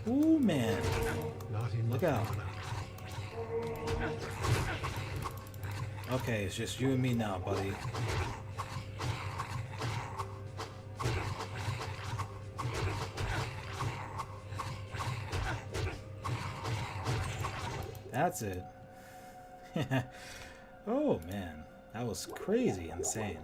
[SPEAKER 1] Ooh, man. Look out. Okay, it's just you and me now, buddy. That's it. Oh, man. That was crazy insane.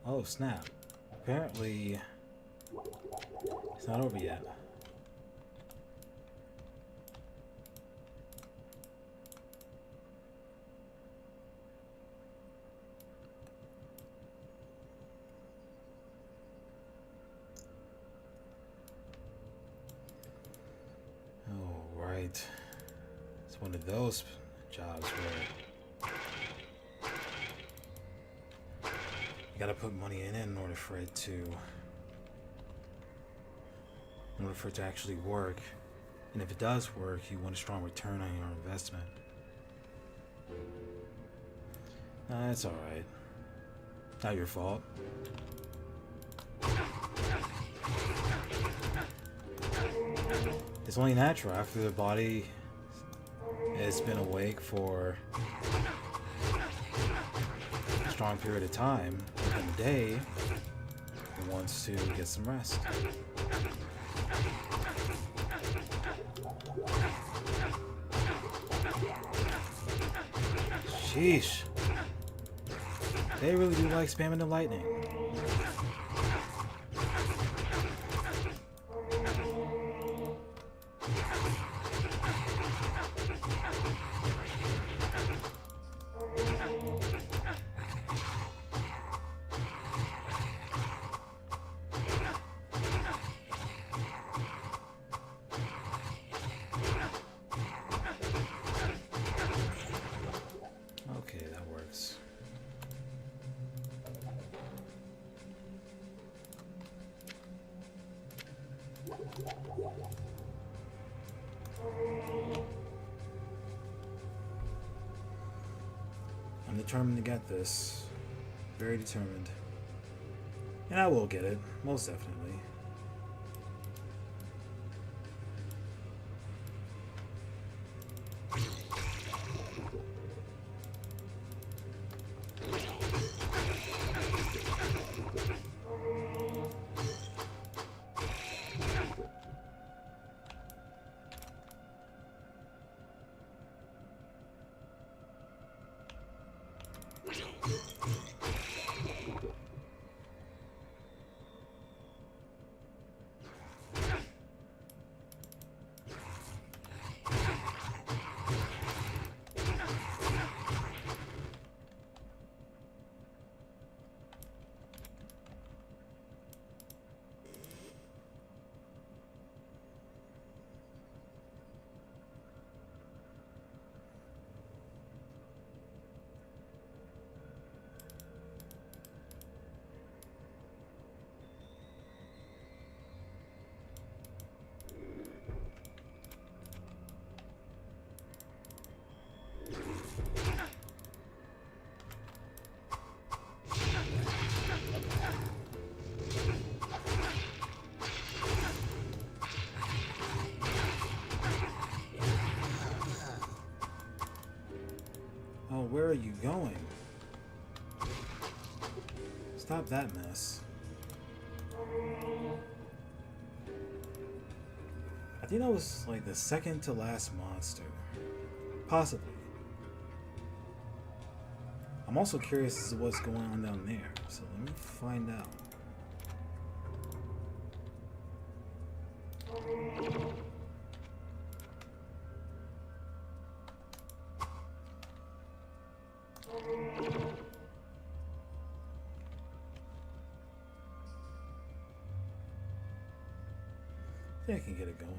[SPEAKER 1] Oh, snap. Apparently, it's not over yet. Oh, right. It's one of those jobs where you gotta put money in order for it to actually work. And if it does work, you want a strong return on your investment. That's alright. Not your fault. It's only natural after the body has been awake for a strong period of time in the day, it wants to get some rest. Sheesh. They really do like spamming the lightning. Okay, that works. I'm determined to get this. Very determined. And I will get it, most definitely. Oh, where are you going? Stop that mess. I think that was like the second to last monster. Possibly. I'm also curious as to what's going on down there, so let me find out. I think I can get it going.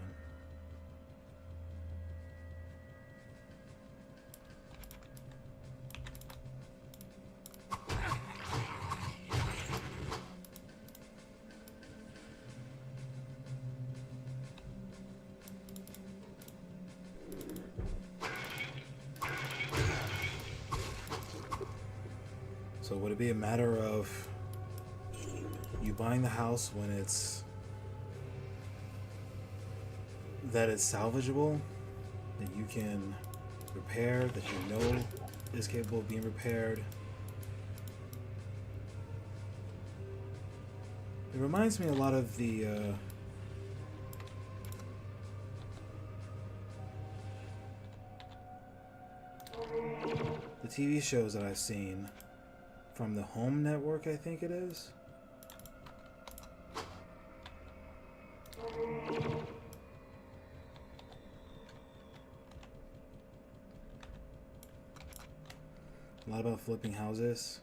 [SPEAKER 1] So would it be a matter of you buying the house when it's salvageable, that you can repair, that you know is capable of being repaired? It reminds me a lot of the TV shows that I've seen from the Home Network, I think it is. A lot about flipping houses.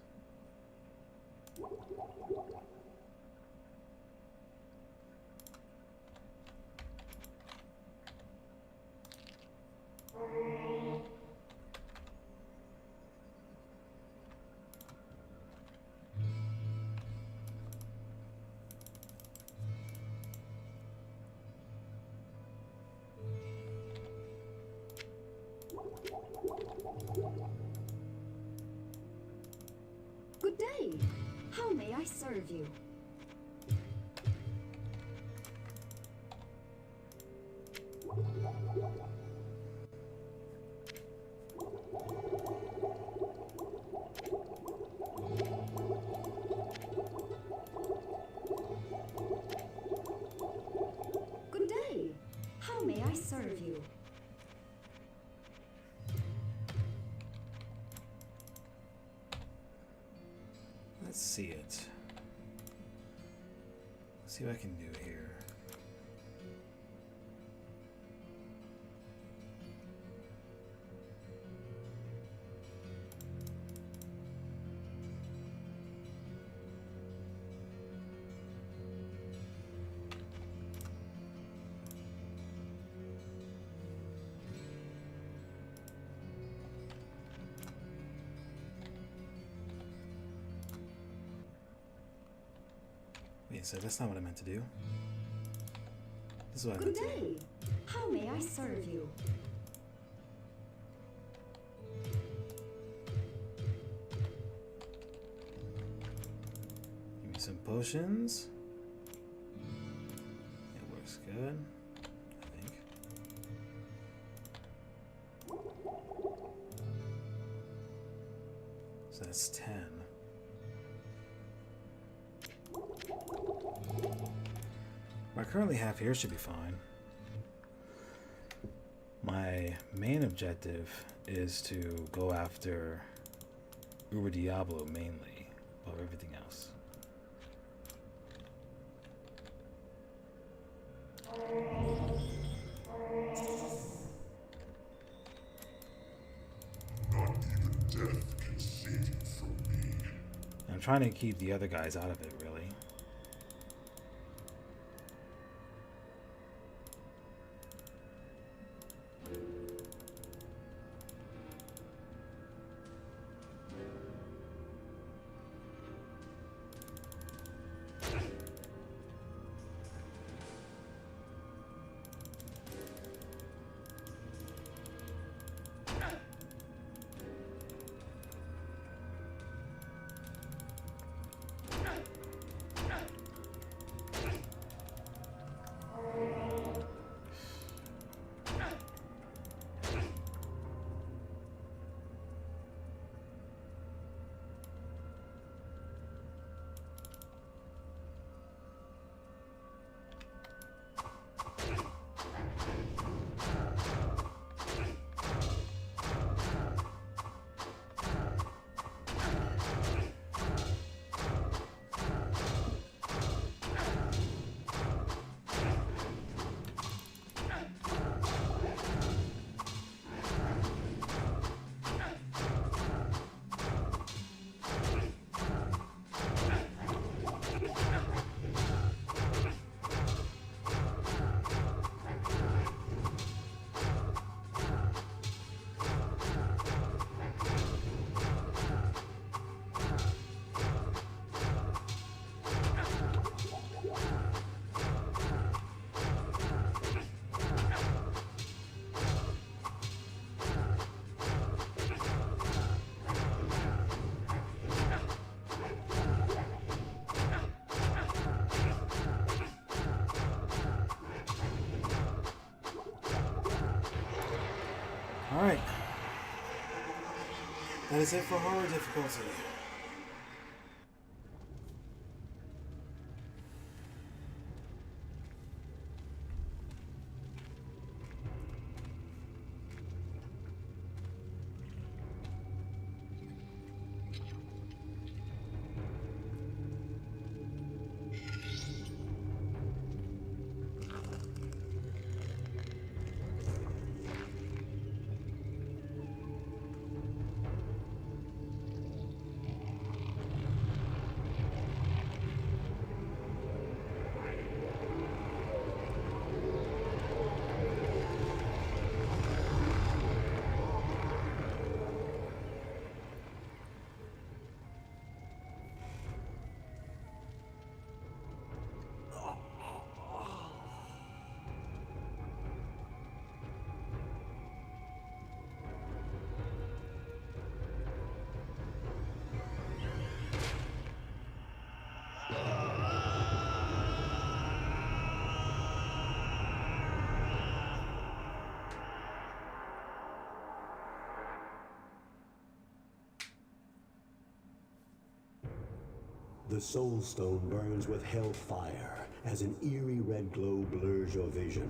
[SPEAKER 4] Good day. How may I serve you? Good day. How may I serve you?
[SPEAKER 1] Let's see it. Let's see what I can do here. Wait, so that's not what I meant to do. This is what I
[SPEAKER 4] Good
[SPEAKER 1] meant to do.
[SPEAKER 4] day. How may I serve you?
[SPEAKER 1] Give me some potions. It works good, I think. So that's 10. What I currently have here should be fine. My main objective is to go after Diablo mainly, above everything else.
[SPEAKER 2] Not even death can save you from me.
[SPEAKER 1] I'm trying to keep the other guys out of it, really. Alright. That is it for horror difficulty.
[SPEAKER 5] The Soul Stone burns with hellfire as an eerie red glow blurs your vision.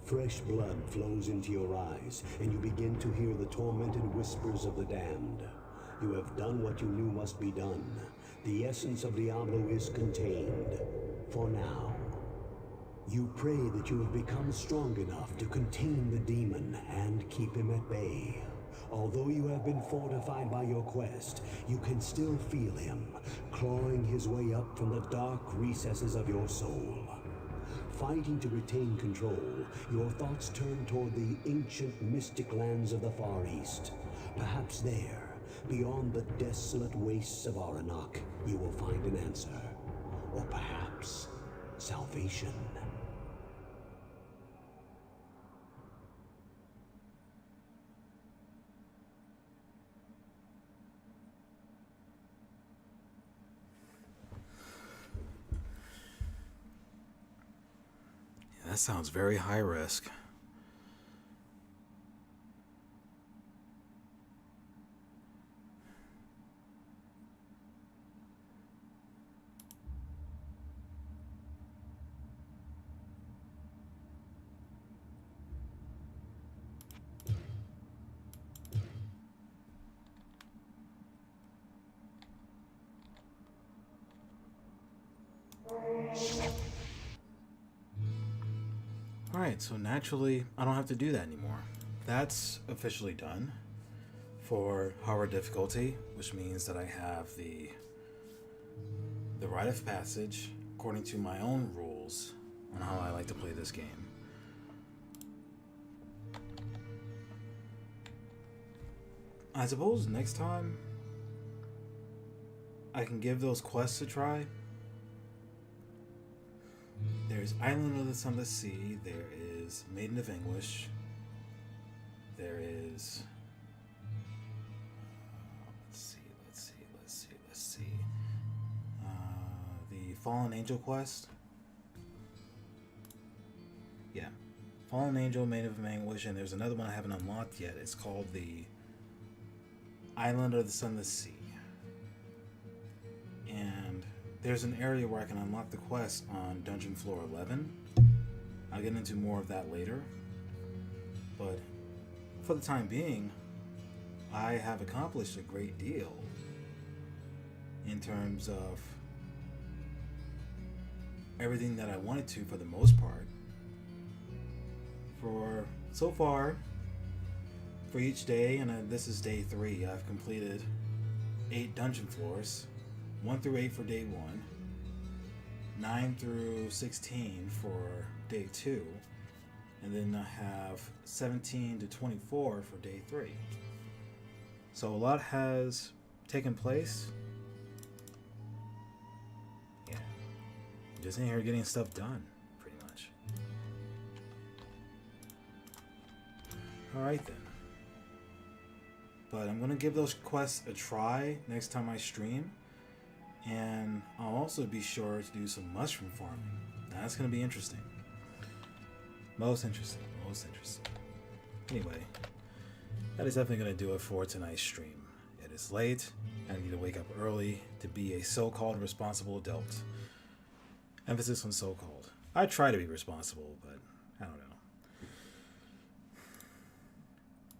[SPEAKER 5] Fresh blood flows into your eyes, and you begin to hear the tormented whispers of the damned. You have done what you knew must be done. The essence of Diablo is contained. For now. You pray that you have become strong enough to contain the demon and keep him at bay. Although you have been fortified by your quest, you can still feel him, clawing his way up from the dark recesses of your soul. Fighting to retain control, your thoughts turn toward the ancient mystic lands of the Far East. Perhaps there, beyond the desolate wastes of Aranok, you will find an answer. Or perhaps, salvation.
[SPEAKER 1] That sounds very high risk. Alright, so naturally, I don't have to do that anymore. That's officially done for hard difficulty, which means that I have the rite of passage according to my own rules on how I like to play this game. I suppose next time I can give those quests a try. There's Island of the Sun to See, there is Maiden of Anguish, there is... let's see. The Fallen Angel quest. Yeah. Fallen Angel, Maiden of Anguish, and there's another one I haven't unlocked yet. It's called the Island of the Sun to See. And there's an area where I can unlock the quest on Dungeon Floor 11. I'll get into more of that later. But for the time being, I have accomplished a great deal in terms of everything that I wanted to for the most part. For so far, for each day, and this is day 3, I've completed 8 dungeon floors. 1 through 8 for day 1, 9 through 16 for day 2, and then I have 17 to 24 for day 3. So a lot has taken place. Yeah, just in here getting stuff done, pretty much. Alright then. But I'm gonna give those quests a try next time I stream. And I'll also be sure to do some mushroom farming. That's going to be interesting. Most interesting. Anyway, that is definitely going to do it for tonight's stream. It is late. I need to wake up early to be a so-called responsible adult. Emphasis on so-called. I try to be responsible, but I don't know.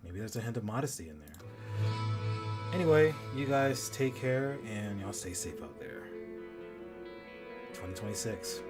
[SPEAKER 1] Maybe there's a hint of modesty in there. Anyway, you guys take care and y'all stay safe out there. 2026.